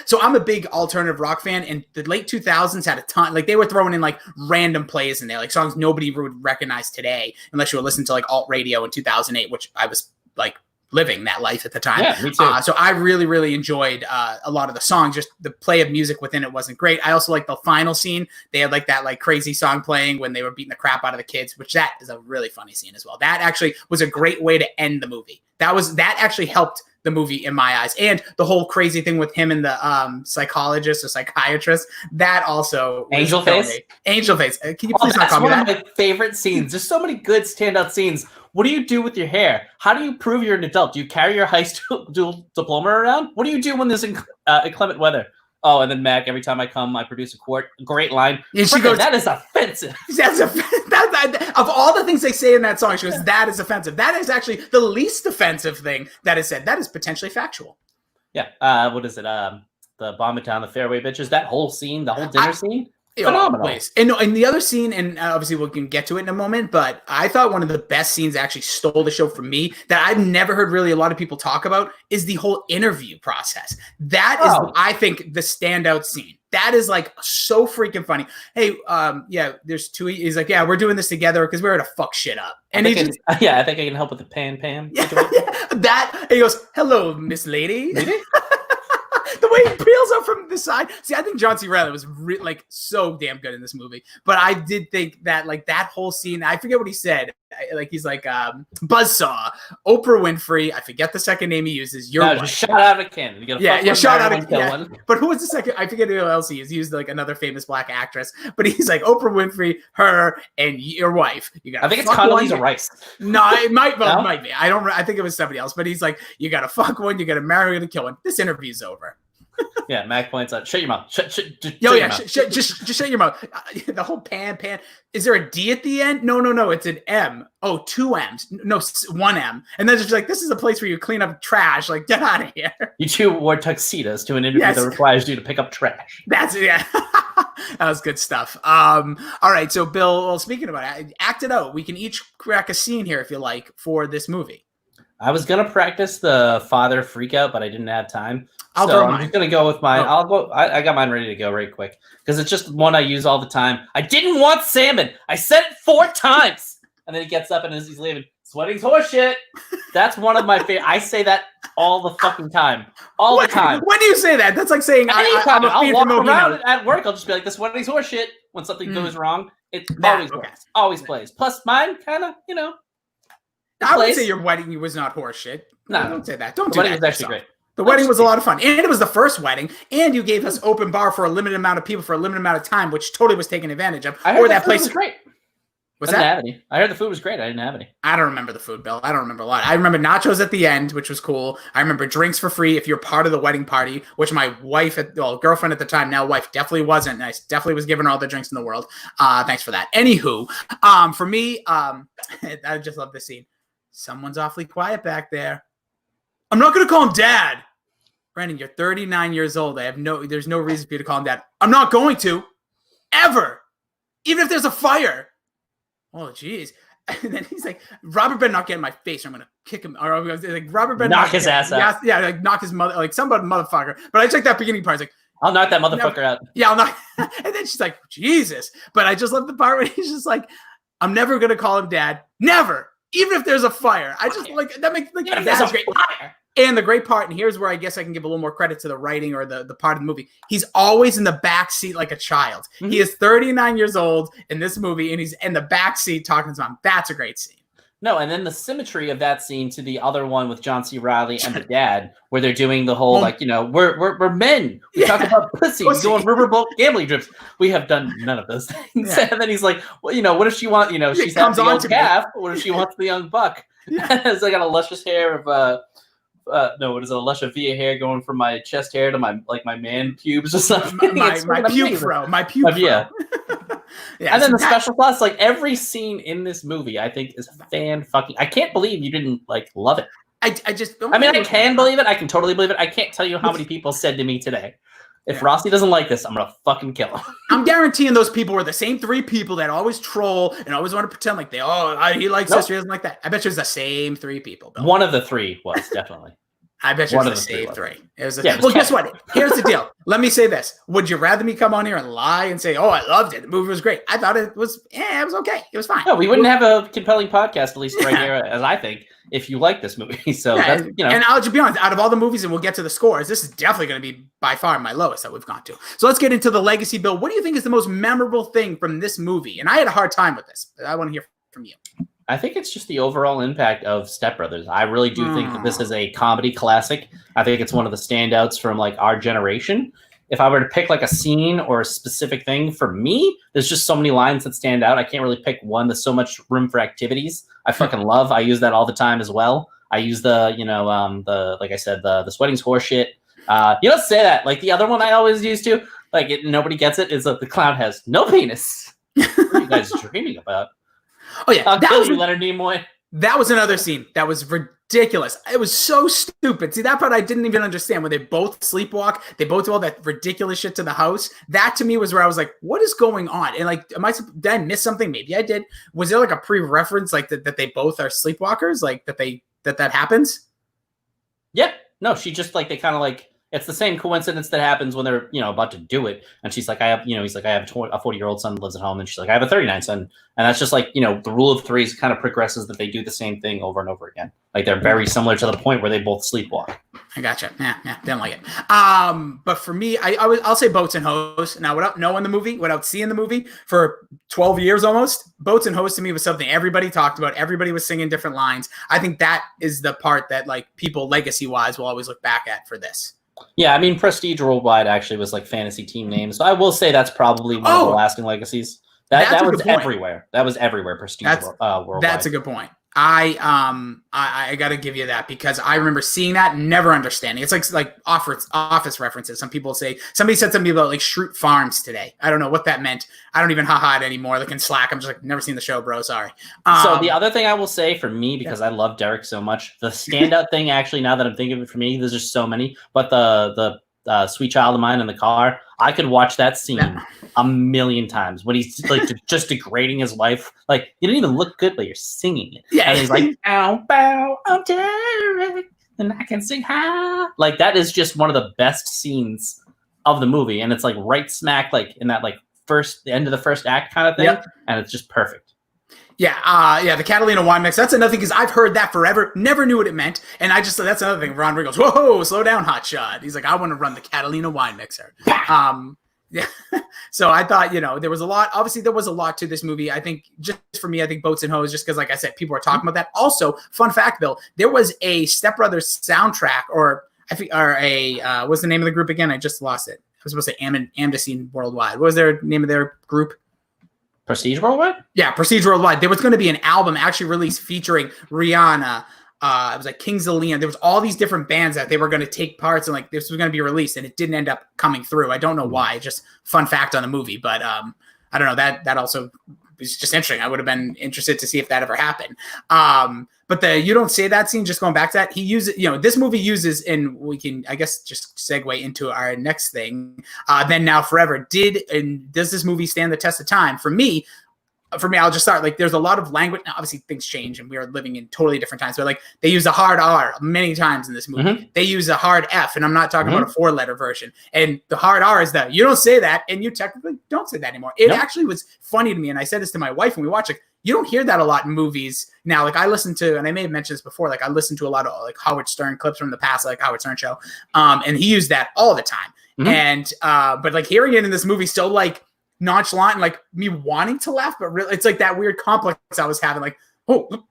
Speaker 1: So I'm a big alternative rock fan, and the late 2000s had a ton. Like they were throwing in like random plays in there, like songs nobody would recognize today unless you were listening to like alt radio in 2008, which I was like living that life at the time.
Speaker 2: Yeah, me too.
Speaker 1: So I really, really enjoyed a lot of the songs. Just the play of music within it wasn't great. I also like the final scene. They had like that like crazy song playing when they were beating the crap out of the kids, which that is a really funny scene as well. That actually was a great way to end the movie. That actually helped the movie in my eyes. And the whole crazy thing with him and the psychologist or psychiatrist, that also
Speaker 2: Angel Face.
Speaker 1: Can you please not call me that?
Speaker 2: That's one of my favorite scenes. There's so many good standout scenes. What do you do with your hair? How do you prove you're an adult? Do you carry your high school diploma around? What do you do when there's inclement weather? Oh, and then Mac, every time I come, I produce a quart. Great line.
Speaker 1: And she goes,
Speaker 2: that is offensive.
Speaker 1: Of all the things they say in that song, she goes, that is offensive. That is actually the least offensive thing that is said. That is potentially factual.
Speaker 2: Yeah. What is it? The Bomb It Down the Fairway Bitches. That whole scene, the whole dinner scene. Phenomenal.
Speaker 1: And the other scene, and obviously we can get to it in a moment, but I thought one of the best scenes that actually stole the show from me that I've never heard really a lot of people talk about is the whole interview process. That is, I think, the standout scene. That is like so freaking funny. Hey, there's two. He's like, yeah, we're doing this together because we're here to fuck shit up. And
Speaker 2: I think I can help with the Pam.
Speaker 1: Yeah, that. And he goes, hello, Miss Lady. The way he peels up from the side. See, I think John C. Reilly was so damn good in this movie. But I did think that like that whole scene, I forget what he said. He's like buzzsaw, Oprah Winfrey. I forget the second name he uses.
Speaker 2: Just shot out of a cannon.
Speaker 1: Shot out of a cannon. But who was the second? I forget who else he used. He used like another famous black actress. But he's like Oprah Winfrey, her, and your wife.
Speaker 2: I think it's Condoleezza Rice.
Speaker 1: No, it might be. I think it was somebody else. But he's like, you gotta fuck one, you gotta marry one, to kill one. This interview's over.
Speaker 2: Yeah, Mac points out. Shut your mouth. Just shut
Speaker 1: your mouth. The whole pan. Is there a D at the end? No. It's an M. Oh, 2 M's. No, 1 M. And then just like, this is a place where you clean up trash. Like, get out of here.
Speaker 2: You two wore tuxedos to an interview that requires you to pick up trash.
Speaker 1: That's it. Yeah. That was good stuff. All right. So, Bill, well, speaking about it, act it out. We can each crack a scene here, if you like, for this movie.
Speaker 2: I was gonna practice the father freak out, but I didn't have time.
Speaker 1: I'm
Speaker 2: just gonna go with mine. I'll go. I got mine ready to go right quick because it's just one I use all the time. I didn't want salmon. I said it 4 times, and then he gets up and as he's leaving, sweating's horseshit. That's one of my favorite. I say that all the fucking time. The time.
Speaker 1: When do you say that? That's like saying I'm
Speaker 2: I'll walk around at work. I'll just be like, the sweating's horseshit. When something goes wrong, it always plays. Plus, mine kind of,
Speaker 1: I would say your wedding was not horseshit. No, don't say that. Don't do that.
Speaker 2: The wedding was actually great.
Speaker 1: The wedding was a lot of fun. And it was the first wedding. And you gave us open bar for a limited amount of people for a limited amount of time, which totally was taken advantage of.
Speaker 2: That place was great.
Speaker 1: Was
Speaker 2: I didn't
Speaker 1: that?
Speaker 2: have any. I heard the food was great. I didn't have any.
Speaker 1: I don't remember the food, Bill. I don't remember a lot. I remember nachos at the end, which was cool. I remember drinks for free if you're part of the wedding party, which my wife, girlfriend at the time, now wife, definitely wasn't. And I definitely was giving her all the drinks in the world. Thanks for that. Anywho, for me, I just love this scene. Someone's awfully quiet back there. I'm not going to call him Dad. Brandon, you're 39 years old. There's no reason for you to call him Dad. I'm not going to. Ever. Even if there's a fire. Oh, geez. And then he's like, Robert better not get in my face. Or I'm going to kick him. Or like, Robert better
Speaker 2: knock his ass out.
Speaker 1: Yeah, like knock his mother, like somebody motherfucker. But I just like that beginning part. It's like,
Speaker 2: I'll knock that motherfucker out.
Speaker 1: Yeah, I'll knock. And then she's like, Jesus. But I just love the part where he's just like, I'm never going to call him Dad. Never. Even if there's a fire. I just like, that makes like, that's great. Fire. And the great part, and here's where I guess I can give a little more credit to the writing or the part of the movie. He's always in the back seat like a child. Mm-hmm. He is 39 years old in this movie, and he's in the back seat talking to his mom. That's a great scene.
Speaker 2: No, and then the symmetry of that scene to the other one with John C. Reilly and the dad, where they're doing the whole we're men. We talk about pussy. We go on riverboat gambling trips. We have done none of those things. Yeah. And then he's like, well, what if she wants? She's having the old calf. What if she wants the young buck? Yeah. It's like got a luscious hair of what is it? A luscious hair going from my chest hair to my man pubes or something.
Speaker 1: My pube fro. My pube fro.
Speaker 2: Yeah. Yeah, and then the special class, like every scene in this movie, I think is fan-fucking. I can't believe you didn't love it.
Speaker 1: I just don't.
Speaker 2: I mean, I can believe it. I can totally believe it. I can't tell you how many people said to me today, if Rossi doesn't like this, I'm gonna fucking kill him.
Speaker 1: I'm guaranteeing those people were the same 3 people that always troll and always want to pretend like he likes this, he doesn't like that. I bet you it was the same 3 people. Bill.
Speaker 2: One of the 3 was definitely.
Speaker 1: I bet you it was the same 3. It was well, guess what? Here's the deal. Let me say this. Would you rather me come on here and lie and say, oh, I loved it. The movie was great. I thought it was okay. It was fine.
Speaker 2: No, we wouldn't have a compelling podcast, at least right here, as I think, if you like this movie. So, that's,
Speaker 1: And I'll just be honest, out of all the movies, and we'll get to the scores, this is definitely going to be by far my lowest that we've gone to. So let's get into the legacy, Bill. What do you think is the most memorable thing from this movie? And I had a hard time with this, but I want to hear from you.
Speaker 2: I think it's just the overall impact of Step Brothers. I really do think that this is a comedy classic. I think it's one of the standouts from our generation. If I were to pick a scene or a specific thing, for me, there's just so many lines that stand out. I can't really pick one. There's so much room for activities. I fucking love. I use that all the time as well. I use the like I said, the sweating's horse shit. You don't say that. Like the other one I always use to. Nobody gets it. Is that the clown has no penis. What are you guys dreaming about?
Speaker 1: Oh yeah,
Speaker 2: I'll kill you, Leonard Nimoy.
Speaker 1: That was another scene that was ridiculous. It was so stupid. See, that part I didn't even understand. When they both sleepwalk, they both do all that ridiculous shit to the house. That to me was where I was like, "What is going on?" And did I miss something? Maybe I did. Was there a pre-reference that they both are sleepwalkers? That happens?
Speaker 2: Yeah. No, she just they kind of it's the same coincidence that happens when they're, about to do it. And she's like, he's like, I have a 40-year-old son that lives at home. And she's like, I have a 39 son. And that's just the rule of threes kind of progresses that they do the same thing over and over again. They're very similar to the point where they both sleepwalk.
Speaker 1: I gotcha. Yeah, didn't like it. But for me, I'll say Boats and Hose. Now, without knowing the movie, without seeing the movie for 12 years almost, Boats and Hose to me was something everybody talked about. Everybody was singing different lines. I think that is the part that people legacy-wise will always look back at for this.
Speaker 2: Yeah, I mean, Prestige Worldwide actually was fantasy team names. So I will say that's probably one of the lasting legacies. That was everywhere. That was everywhere. Prestige Worldwide.
Speaker 1: That's a good point. I got to give you that because I remember seeing that and never understanding. It's like office references. Some people say somebody said something about Schrute Farms today. I don't know what that meant. I don't even ha-ha it anymore. In Slack, I'm just never seen the show, bro. Sorry.
Speaker 2: So the other thing I will say for me, because I love Derek so much, the standout thing actually, now that I'm thinking of it for me, there's just so many, but the Sweet Child of Mine in the car, I could watch that scene a million times when he's just degrading his wife. You didn't even look good, but you're singing it. Yeah. And he's like, ow, bow, I'm Derek, and I can sing high. That is just one of the best scenes of the movie. And it's right smack, in that the end of the first act kind of thing. Yep. And it's just perfect.
Speaker 1: Yeah, the Catalina wine mix. That's another thing because I've heard that forever. Never knew what it meant, and that's another thing. Ron Ring goes, "Whoa, slow down, hotshot." He's like, "I want to run the Catalina wine mixer." Yeah. So I thought, there was a lot. Obviously, there was a lot to this movie. I think just for me, I think Boats and Hose, just because, like I said, people are talking about that. Also, fun fact, Bill, there was a Step Brothers soundtrack, what's the name of the group again? I just lost it. I was supposed to say Amnesty Worldwide. What was their name of their group?
Speaker 2: Prestige Worldwide?
Speaker 1: Yeah, Prestige Worldwide. There was going to be an album actually released featuring Rihanna. It was like Kings of Leon. There was all these different bands that they were going to take parts and like this was going to be released, and it didn't end up coming through. I don't know why. Just fun fact on the movie, but I don't know. That also is just interesting. I would have been interested to see if that ever happened. But the You Don't Say That scene, just going back to that, he uses, this movie uses, and we can, I guess, just segue into our next thing. Then Now Forever does this movie stand the test of time? For me, I'll just start. Like, there's a lot of language. Now, obviously, things change, and we are living in totally different times. But like, they use a hard R many times in this movie. Mm-hmm. They use a hard F, and I'm not talking about a 4-letter version. And the hard R is that you don't say that, and you technically don't say that anymore. It actually was funny to me, and I said this to my wife when we watched it. You don't hear that a lot in movies now. Like, I listen to, and I may have mentioned this before, like I listen to a lot of like Howard Stern clips from the past, like Howard Stern show. And he used that all the time. Mm-hmm. And, but like hearing it in this movie, so like nonchalant and like me wanting to laugh, but really it's like that weird complex I was having, like, oh,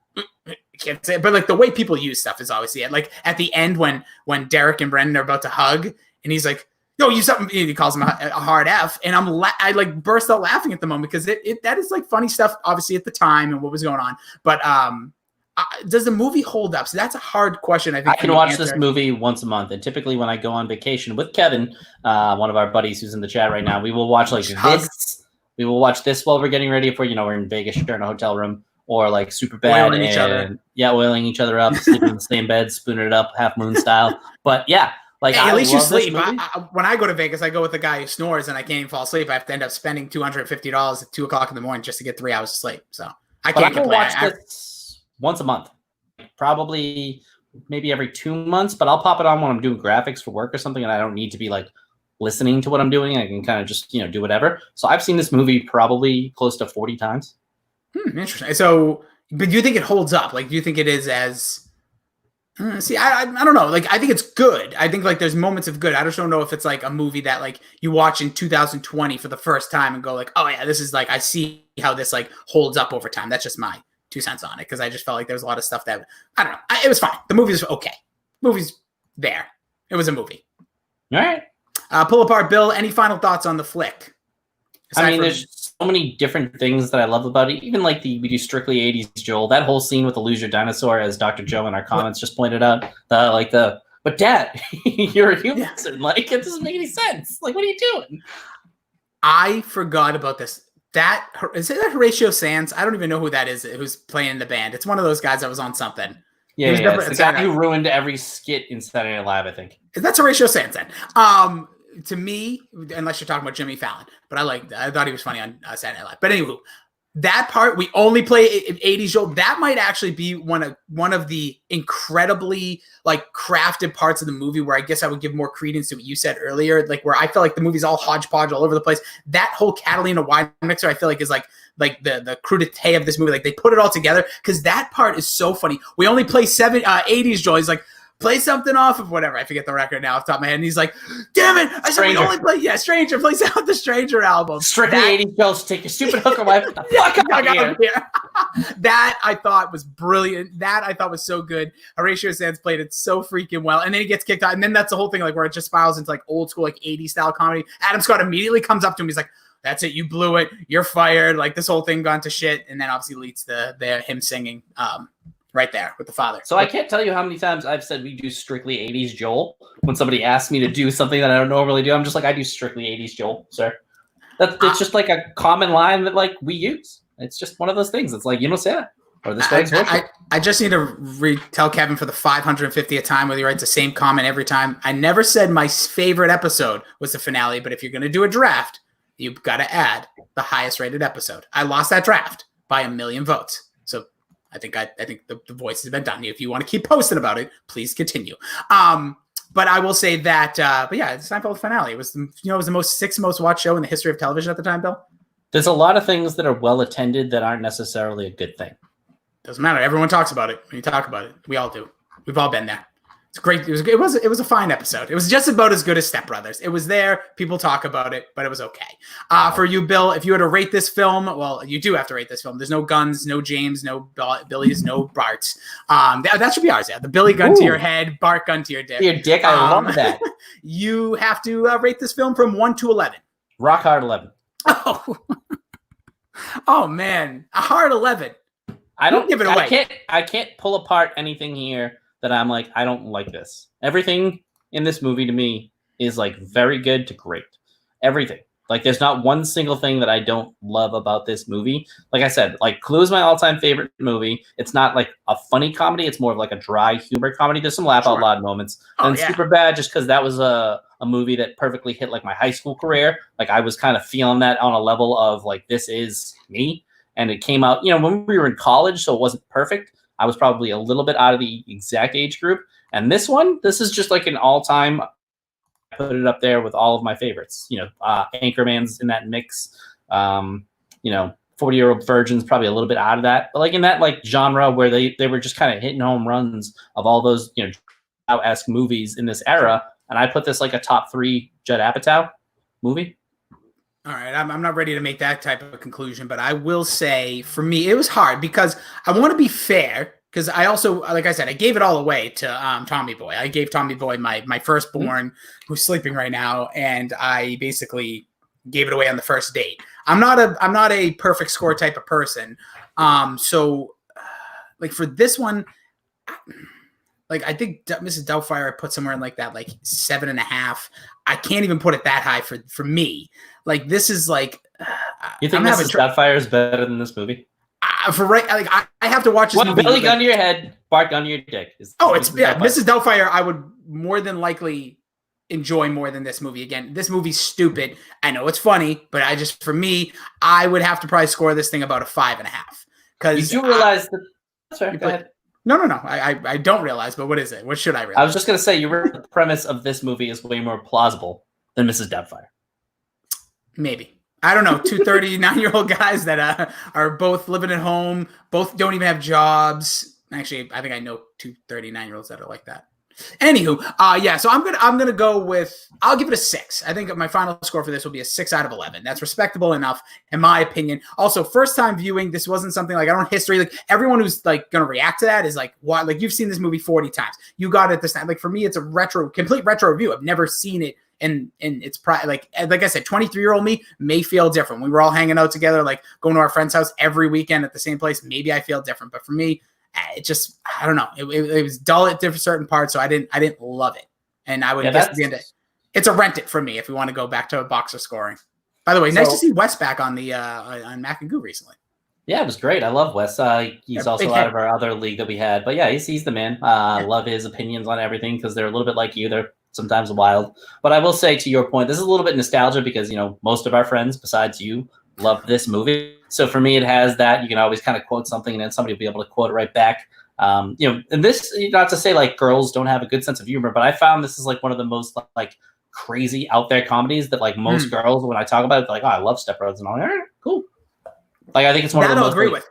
Speaker 1: I can't say it. But like the way people use stuff is obviously it. Like at the end when Derek and Brendan are about to hug and he's like, no, you something. He calls him a hard F, and I like burst out laughing at the moment because that is like funny stuff, obviously at the time and what was going on. But does the movie hold up? So that's a hard question. I think
Speaker 2: I can watch this movie once a month, and typically when I go on vacation with Kevin, one of our buddies who's in the chat right now, we will watch like this. We will watch this while we're getting ready for we're in Vegas, sharing a hotel room, or like Superbad,
Speaker 1: oiling each other.
Speaker 2: Yeah, oiling each other up, sleeping in the same bed, spooning it up, Half Moon style. But yeah. Like,
Speaker 1: hey, at least you sleep. When I go to Vegas, I go with the guy who snores and I can't even fall asleep. I have to end up spending $250 at 2:00 in the morning just to get 3 hours of sleep. So I can't complain.
Speaker 2: Watch this once a month, probably maybe every 2 months, but I'll pop it on when I'm doing graphics for work or something, and I don't need to be like listening to what I'm doing. I can kind of just, do whatever. So I've seen this movie probably close to 40 times.
Speaker 1: Interesting. So, but do you think it holds up? Like, do you think it is as... See, I don't know. Like, I think it's good. I think like there's moments of good. I just don't know if it's like a movie that like you watch in 2020 for the first time and go like, oh yeah, this is like, I see how this like holds up over time. That's just my 2 cents on it. Cause I just felt like there was a lot of stuff that, I don't know. It was fine. The movie was okay. Movie's there. It was a movie.
Speaker 2: All right.
Speaker 1: Pull apart, Bill. Any final thoughts on the flick?
Speaker 2: There's so many different things that I love about it. Even like we do strictly 80s Joel. That whole scene with the Lose Your Dinosaur, as Dr. Joe in our comments just pointed out. But Dad, you're a human. Yeah. Like, it doesn't make any sense. Like, what are you doing?
Speaker 1: I forgot about this. Is that Horatio Sands? I don't even know who that is. Who's playing in the band? It's one of those guys that was on something.
Speaker 2: Yeah, it's the guy who ruined every skit in Saturday Night Live, I think.
Speaker 1: That's Horatio Sands then. To me, unless you're talking about Jimmy Fallon, but I thought he was funny on Saturday Night Live. But anyway, that part we only play 80s Joel. That might actually be one of the incredibly like crafted parts of the movie where I guess I would give more credence to what you said earlier, like where I feel like the movie's all hodgepodge all over the place. That whole Catalina wine mixer, I feel like is like the crudité of this movie. Like they put it all together because that part is so funny. We only play 80s Joel. He's like, play something off of whatever. I forget the record now off the top of my head. And he's like, damn it. I said we only play, Stranger. Play out the Stranger album.
Speaker 2: Strictly 80s Joel's take your stupid hooker wife. Get the fuck out of here.
Speaker 1: That I thought was brilliant. That I thought was so good. Horatio Sands played it so freaking well. And then he gets kicked out. And then that's the whole thing, like where it just spirals into like old school, like 80s style comedy. Adam Scott immediately comes up to him. He's like, that's it. You blew it. You're fired. Like this whole thing gone to shit. And then obviously leads to him singing, right there with the father.
Speaker 2: So I can't tell you how many times I've said we do strictly 80s Joel. When somebody asks me to do something that I don't normally do, I'm just like, I do strictly 80s Joel, sir. It's just like a common line that like we use. It's just one of those things. It's like, you don't say that. Or this
Speaker 1: I just need to tell Kevin for the 550th time whether he writes the same comment every time. I never said my favorite episode was the finale, but if you're going to do a draft, you've got to add the highest rated episode. I lost that draft by 1 million votes. So I think the voice has been done. If you want to keep posting about it, please continue. But I will say that, but yeah, the Seinfeld finale. It was the sixth most watched show in the history of television at the time, Bill.
Speaker 2: There's a lot of things that are well attended that aren't necessarily a good thing.
Speaker 1: Doesn't matter. Everyone talks about it when you talk about it. We all do. We've all been there. It's great. It was a fine episode. It was just about as good as Step Brothers. It was there. People talk about it, but it was okay. For you, Bill, if you were to rate this film, well, you do have to rate this film. There's no guns, no James, no Billy's, no Bart's. That should be ours. Yeah, the Billy gun to your head, Bart gun to your dick.
Speaker 2: Your dick. I love that.
Speaker 1: You have to rate this film from 1 to 11.
Speaker 2: Rock hard 11.
Speaker 1: Oh. Oh man, a hard 11.
Speaker 2: I don't
Speaker 1: give it away.
Speaker 2: I can't pull apart anything here that I'm like, I don't like this. Everything in this movie to me is like very good to great. Everything. Like there's not one single thing that I don't love about this movie. Like I said, like Clue is my all-time favorite movie. It's not like a funny comedy. It's more of like a dry humor comedy. There's some laugh out loud moments. And Superbad, just because that was a movie that perfectly hit like my high school career. Like I was kind of feeling that on a level of like, this is me. And it came out, you know, when we were in college, so it wasn't perfect. I was probably a little bit out of the exact age group. And this is just like an all-time. I put it up there with all of my favorites. You know, Anchorman's in that mix. You know, 40-Year-Old Virgin's probably a little bit out of that. But like in that like genre where they were just kind of hitting home runs of all those, you know, esque movies in this era. And I put this like a top 3 Judd Apatow movie.
Speaker 1: All right, I'm not ready to make that type of a conclusion, but I will say for me, it was hard because I want to be fair. Because I also, like I said, I gave it all away to Tommy Boy. I gave Tommy Boy my firstborn, who's sleeping right now, and I basically gave it away on the first date. I'm not a perfect score type of person. So like for this one, like I think Mrs. Doubtfire I put somewhere in like that, like 7.5. I can't even put it that high for me. Like this is like.
Speaker 2: You think Mrs. Doubtfire is better than this movie?
Speaker 1: I have to watch this movie.
Speaker 2: Belly gun to your head, bark gun to your dick.
Speaker 1: Mrs. Doubtfire I would more than likely enjoy more than this movie. Again, this movie's stupid. I know it's funny, but for me, I would have to probably score this thing about a 5.5. Because
Speaker 2: you realize that. Sorry, go ahead.
Speaker 1: No. I don't realiarlize, but what is it? What should I realize?
Speaker 2: I was just gonna say the premise of this movie is way more plausible than Mrs. Doubtfire.
Speaker 1: Maybe. I don't know, 2 39-year-old guys that are both living at home, both don't even have jobs. Actually, I think I know 2 39-year-olds that are like that. Anywho, so I'm gonna go with, I'll give it a 6. I think my final score for this will be a 6 out of 11. That's respectable enough, in my opinion. Also, first time viewing, this wasn't something like I don't history. Like everyone who's like gonna react to that is like, what? Like you've seen this movie 40 times. You got it this time. Like for me, it's a complete retro review. I've never seen it. And it's like I said, 23-year-old me may feel different. We were all hanging out together, like going to our friend's house every weekend at the same place. Maybe I feel different, but for me, it just, I don't know. It was dull at different certain parts, so I didn't love it. And I would guess at the end, it's a rent it for me if we want to go back to a boxer scoring. By the way, nice to see Wes back on the on Mac and Goo recently. Yeah,
Speaker 2: it was great. I love Wes. He's also out of our other league that we had, but yeah, he's the man. I love his opinions on everything because they're a little bit like you. They're sometimes wild. But I will say, to your point, this is a little bit nostalgia because, you know, most of our friends besides you love this movie. So for me, it has that. You can always kind of quote something and then somebody will be able to quote it right back. You know, and this, not to say like girls don't have a good sense of humor, but I found this is like one of the most like crazy out there comedies that like most girls, when I talk about it, they're like, oh, I love Step Brothers and all that. Cool. Like, I think it's one of the most.
Speaker 1: I'll agree with.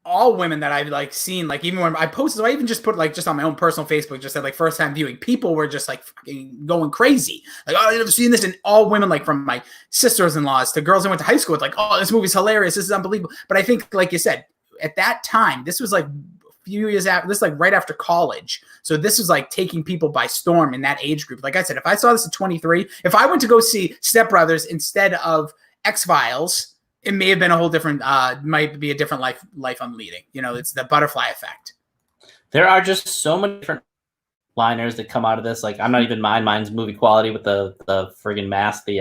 Speaker 1: All women that I've like seen, like even when I posted, so I even just put like just on my own personal Facebook, just said like first time viewing, people were just like fucking going crazy. Like, oh, I've never seen this. And all women, like from my sisters-in-laws to girls I went to high school with, like, oh, this movie's hilarious. This is unbelievable. But I think, like you said, at that time, this was like a few years after, this like right after college. So this was like taking people by storm in that age group. Like I said, if I saw this at 23, if I went to go see Step Brothers instead of X-Files, it may have been a whole different, might be a different life I'm leading. You know, it's the butterfly effect.
Speaker 2: There are just so many different liners that come out of this. Like, I'm not even mine's movie quality with the friggin' mask, the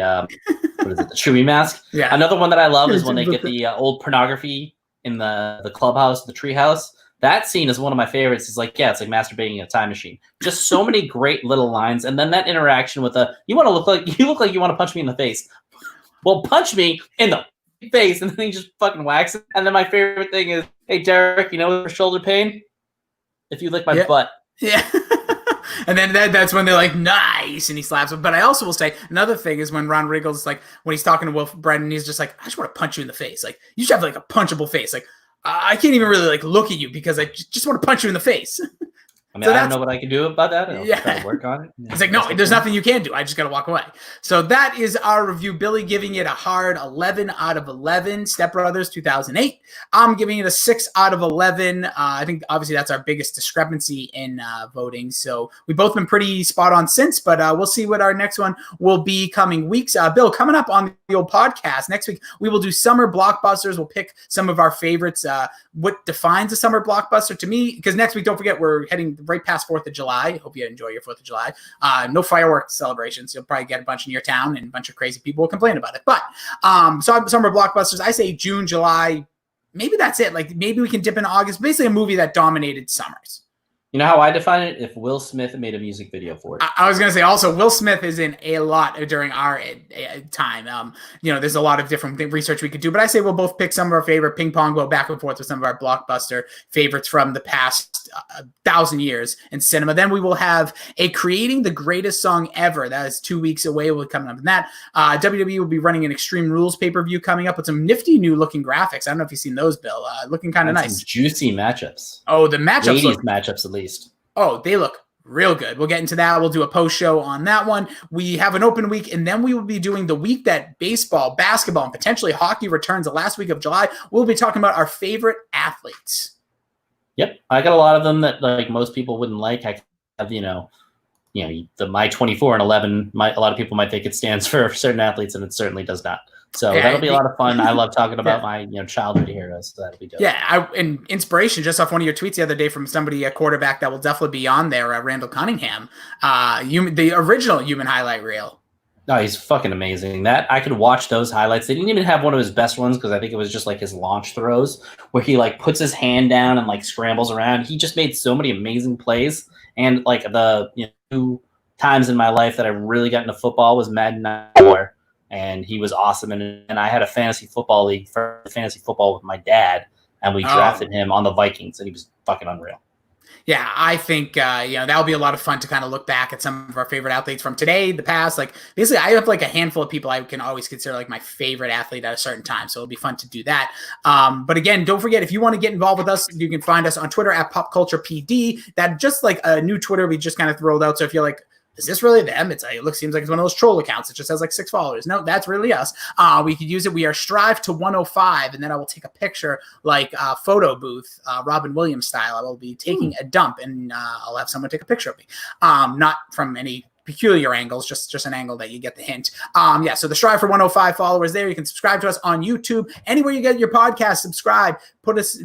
Speaker 2: what is it, the Chewie mask.
Speaker 1: Yeah.
Speaker 2: Another one that I love is when they get the old pornography in the clubhouse, the treehouse. That scene is one of my favorites. It's like, yeah, it's like masturbating in a time machine. Just so many great little lines, and then that interaction with you look like you want to punch me in the face. Well, punch me in the face, and then he just fucking whacks it. And then my favorite thing is, hey Derek, you know, shoulder pain? If you lick my butt.
Speaker 1: Yeah. And then that's when they're like, nice, and he slaps him. But I also will say another thing is when Ron Riggles, like when he's talking to Wilf Brennan, he's just like, I just want to punch you in the face. Like, you should have like a punchable face. Like, I can't even really like look at you because I just want to punch you in the face.
Speaker 2: I mean, I don't know what I can do about that. I'll try to work on it.
Speaker 1: It's like, no, there's nothing you can do. I just got to walk away. So that is our review. Billy giving it a hard 11 out of 11. Step Brothers 2008. I'm giving it a 6 out of 11. I think obviously that's our biggest discrepancy in voting. So we've both been pretty spot on since, but we'll see what our next one will be coming weeks. Bill, coming up on the old podcast next week, we will do summer blockbusters. We'll pick some of our favorites. What defines a summer blockbuster to me? Because next week, don't forget, we're heading right past 4th of July. Hope you enjoy your 4th of July. No fireworks celebrations. You'll probably get a bunch in your town and a bunch of crazy people will complain about it. But so summer blockbusters, I say June, July. Maybe that's it. Like maybe we can dip into August. Basically a movie that dominated summers.
Speaker 2: You know how I define it? If Will Smith made a music video for it.
Speaker 1: I was going to say also Will Smith is in a lot during our time. There's a lot of different research we could do, but I say we'll both pick some of our favorite ping pong, go back and forth with some of our blockbuster favorites from the past 1,000 years in cinema. Then we will have a Creating the Greatest Song Ever. That is 2 weeks away. We'll be coming up with that. WWE will be running an Extreme Rules pay-per-view coming up with some nifty new looking graphics. I don't know if you've seen those, Bill. Looking kind of nice.
Speaker 2: Some juicy matchups.
Speaker 1: Oh, the matchups.
Speaker 2: Ladies matchups, at least.
Speaker 1: Oh, they look real good. We'll get into that. We'll do a post show on that one. We have an open week, and then we will be doing the week that baseball, basketball, and potentially hockey returns the last week of July. We'll be talking about our favorite athletes.
Speaker 2: Yep. I got a lot of them that like most people wouldn't like. I have, the my 24 and 11, a lot of people might think it stands for certain athletes, and it certainly does not. So that'll be a lot of fun. I love talking about my childhood heroes. So that'll be dope.
Speaker 1: Yeah, and inspiration just off one of your tweets the other day from somebody, a quarterback that will definitely be on there, Randall Cunningham, the original human highlight reel.
Speaker 2: No, he's fucking amazing. That I could watch those highlights. They didn't even have one of his best ones because I think it was just like his launch throws where he like puts his hand down and like scrambles around. He just made so many amazing plays. And like the 2 times in my life that I really got into football was Madden 94. And he was awesome. And I had a fantasy football league for fantasy football with my dad, and we drafted him on the Vikings, and he was fucking unreal.
Speaker 1: Yeah, I think that'll be a lot of fun to kind of look back at some of our favorite athletes from today, the past. Like basically, I have like a handful of people I can always consider like my favorite athlete at a certain time. So it'll be fun to do that. But again, don't forget, if you want to get involved with us, you can find us on Twitter at PopCulturePD. That just like a new Twitter we just kind of rolled out. So if you're like, is this really them? Seems like it's one of those troll accounts. It just has like 6 followers. No, that's really us. We could use it. We are Strive to 105, and then I will take a picture like photo booth, Robin Williams style. I will be taking a dump, and I'll have someone take a picture of me. Not from any peculiar angles, just an angle that you get the hint. So the Strive for 105 followers there. You can subscribe to us on YouTube. Anywhere you get your podcast, subscribe. Put us,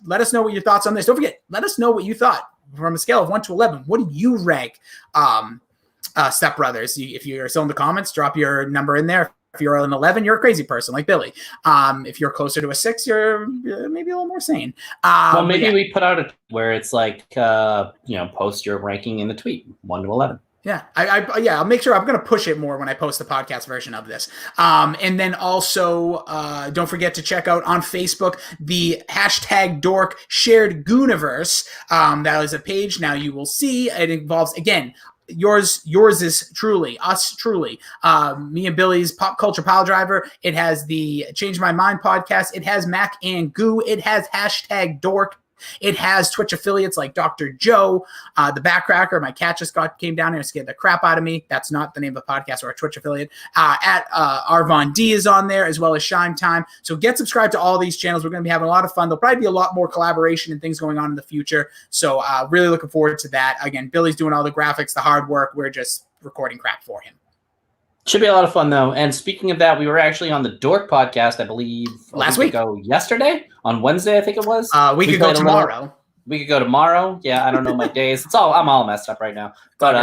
Speaker 1: let us know what your thoughts on this. Don't forget, let us know what you thought. From a scale of 1 to 11, what do you rank Step Brothers? If you're still in the comments, drop your number in there. If you're an 11, you're a crazy person like Billy. If you're closer to a 6, you're maybe a little more sane.
Speaker 2: Well, maybe we put out where it's like, post your ranking in the tweet, 1 to 11.
Speaker 1: Yeah, I'll make sure I'm going to push it more when I post the podcast version of this. And then also, don't forget to check out on Facebook the #Dork Shared Gooniverse. That is a page now you will see. It involves, again, yours is truly, us truly, me and Billy's Pop Culture Pile Driver. It has the Change My Mind podcast. It has Mac and Goo. It has #Dork. It has Twitch affiliates like Dr. Joe, the Backcracker. My cat just came down here and scared the crap out of me. That's not the name of the podcast or a Twitch affiliate. Arvon D is on there, as well as Shime Time. So get subscribed to all these channels. We're going to be having a lot of fun. There'll probably be a lot more collaboration and things going on in the future. So really looking forward to that. Again, Billy's doing all the graphics, the hard work. We're just recording crap for him.
Speaker 2: Should be a lot of fun, though. And speaking of that, we were actually on the Dork podcast, I believe,
Speaker 1: last week.
Speaker 2: Yesterday? On Wednesday, I think it was.
Speaker 1: We could go tomorrow.
Speaker 2: We could go tomorrow. Yeah, I don't know my days. I'm all messed up right now. But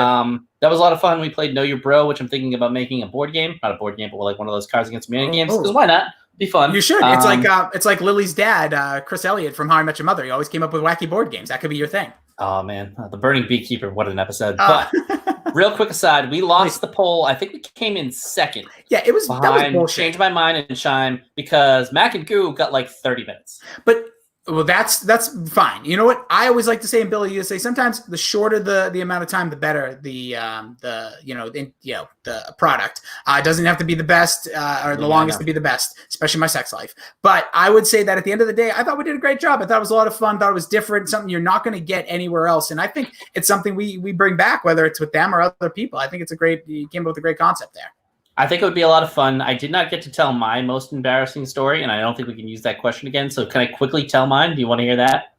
Speaker 2: that was a lot of fun. We played Know Your Bro, which I'm thinking about making a board game. Not a board game, but like one of those Cards Against Humanity games. Because why not? Be fun.
Speaker 1: You should. It's like Lily's dad, Chris Elliott from How I Met Your Mother. He always came up with wacky board games. That could be your thing.
Speaker 2: Oh, man. The Burning Beekeeper. What an episode. But real quick aside, we lost the poll. I think we came in second.
Speaker 1: Yeah, that was bullshit.
Speaker 2: Change My Mind and Shime because Mac and Goo got like 30 minutes.
Speaker 1: But Well, that's fine. You know what? I always like to say in Billy USA, sometimes the shorter the amount of time, the better the product. It doesn't have to be the best or the longest to be the best, especially my sex life. But I would say that at the end of the day, I thought we did a great job. I thought it was a lot of fun. Thought it was different, something you're not going to get anywhere else. And I think it's something we bring back, whether it's with them or other people. I think you came up with a great concept there.
Speaker 2: I think it would be a lot of fun. I did not get to tell my most embarrassing story, and I don't think we can use that question again. So can I quickly tell mine? Do you want to hear that?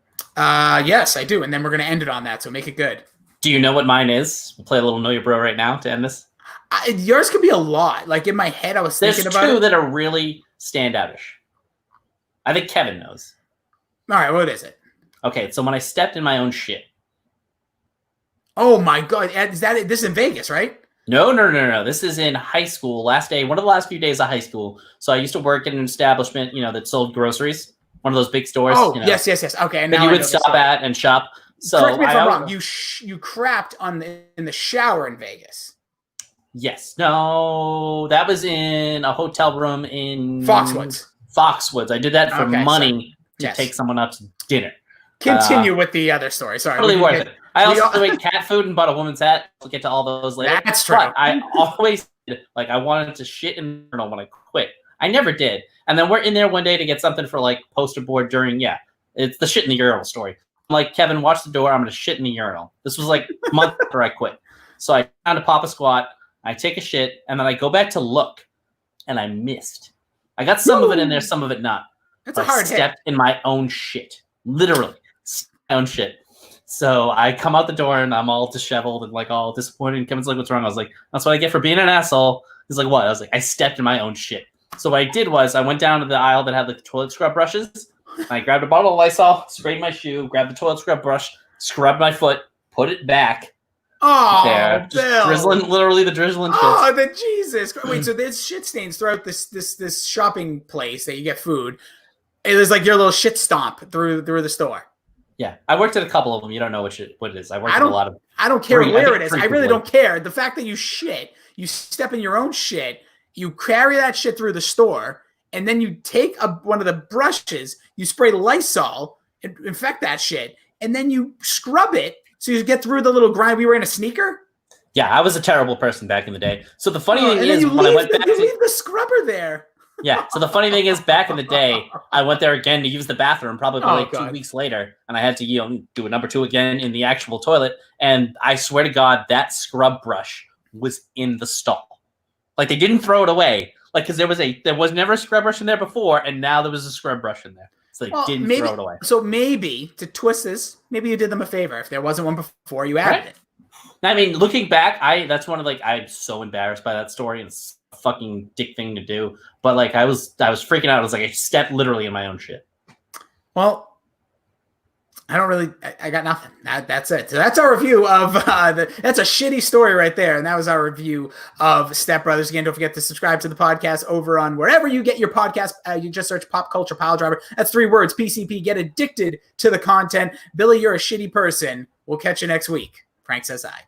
Speaker 1: Yes, I do. And then we're going to end it on that, so make it good.
Speaker 2: Do you know what mine is? We'll play a little Know Your Bro right now to end this.
Speaker 1: Yours could be a lot. Like in my head, I was thinking about it.
Speaker 2: There's two that are really standoutish. I think Kevin knows.
Speaker 1: All right, what is it?
Speaker 2: Okay, so when I stepped in my own shit.
Speaker 1: Oh, my God. Is that this is in Vegas, right?
Speaker 2: No. This is in high school. Last day, one of the last few days of high school. So I used to work in an establishment, that sold groceries. One of those big stores.
Speaker 1: Oh, yes. Okay, and
Speaker 2: that you would stop at and shop. So
Speaker 1: correct me if I'm wrong. You crapped in the shower in Vegas.
Speaker 2: Yes. No, that was in a hotel room in
Speaker 1: Foxwoods.
Speaker 2: I did that for money to take someone up to dinner.
Speaker 1: Continue with the other story. Sorry.
Speaker 2: Totally worth it. I also ate cat food and bought a woman's hat. We'll get to all those later.
Speaker 1: That's true.
Speaker 2: But I always I wanted to shit in the urinal when I quit. I never did. And then we're in there one day to get something for poster board during, it's the shit in the urinal story. I'm like, Kevin, watch the door. I'm going to shit in the urinal. This was a month after I quit. So I found a pop a squat. I take a shit and then I go back to look and I missed. I got some of it in there, some of it not.
Speaker 1: That's a hard
Speaker 2: hit. I stepped in my own shit. Literally. My own shit. So I come out the door and I'm all disheveled and all disappointed. And Kevin's like, what's wrong? I was like, that's what I get for being an asshole. He's like, what? I was like, I stepped in my own shit. So what I did was I went down to the aisle that had the toilet scrub brushes. And I grabbed a bottle of Lysol, sprayed my shoe, grabbed the toilet scrub brush, scrubbed my foot, put it back.
Speaker 1: Oh,
Speaker 2: there,
Speaker 1: Bill.
Speaker 2: Drizzling, literally the drizzling shit.
Speaker 1: Oh, the Jesus. Wait, so there's shit stains throughout this shopping place that you get food. It was like your little shit stomp through the store.
Speaker 2: Yeah, I worked at a couple of them. You don't know what it is. I worked at a lot of.
Speaker 1: I don't care where it is. I really don't care. The fact that you step in your own shit, you carry that shit through the store, and then you take one of the brushes, you spray Lysol, infect that shit, and then you scrub it so you get through the little grind. We were in a sneaker.
Speaker 2: Yeah, I was a terrible person back in the day. So the funny thing is, when I went back,
Speaker 1: you leave the scrubber there.
Speaker 2: Yeah. So the funny thing is, back in the day, I went there again to use the bathroom, probably 2 weeks later, and I had to do a number 2 again in the actual toilet. And I swear to God, that scrub brush was in the stall. They didn't throw it away, because there was never a scrub brush in there before, and now there was a scrub brush in there, so they didn't throw it away.
Speaker 1: So maybe to twist this, maybe you did them a favor. If there wasn't one before, you added it.
Speaker 2: I mean, looking back, that's one of I'm so embarrassed by that story. And it's a fucking dick thing to do. But I was freaking out. I was I stepped literally in my own shit.
Speaker 1: Well, I don't really. I got nothing. That's it. So that's our review of that's a shitty story right there, and that was our review of Step Brothers. Again, don't forget to subscribe to the podcast over on wherever you get your podcast. You just search Pop Culture Pile Driver. That's 3 words. PCP. Get addicted to the content. Billy, you're a shitty person. We'll catch you next week. Frank says I.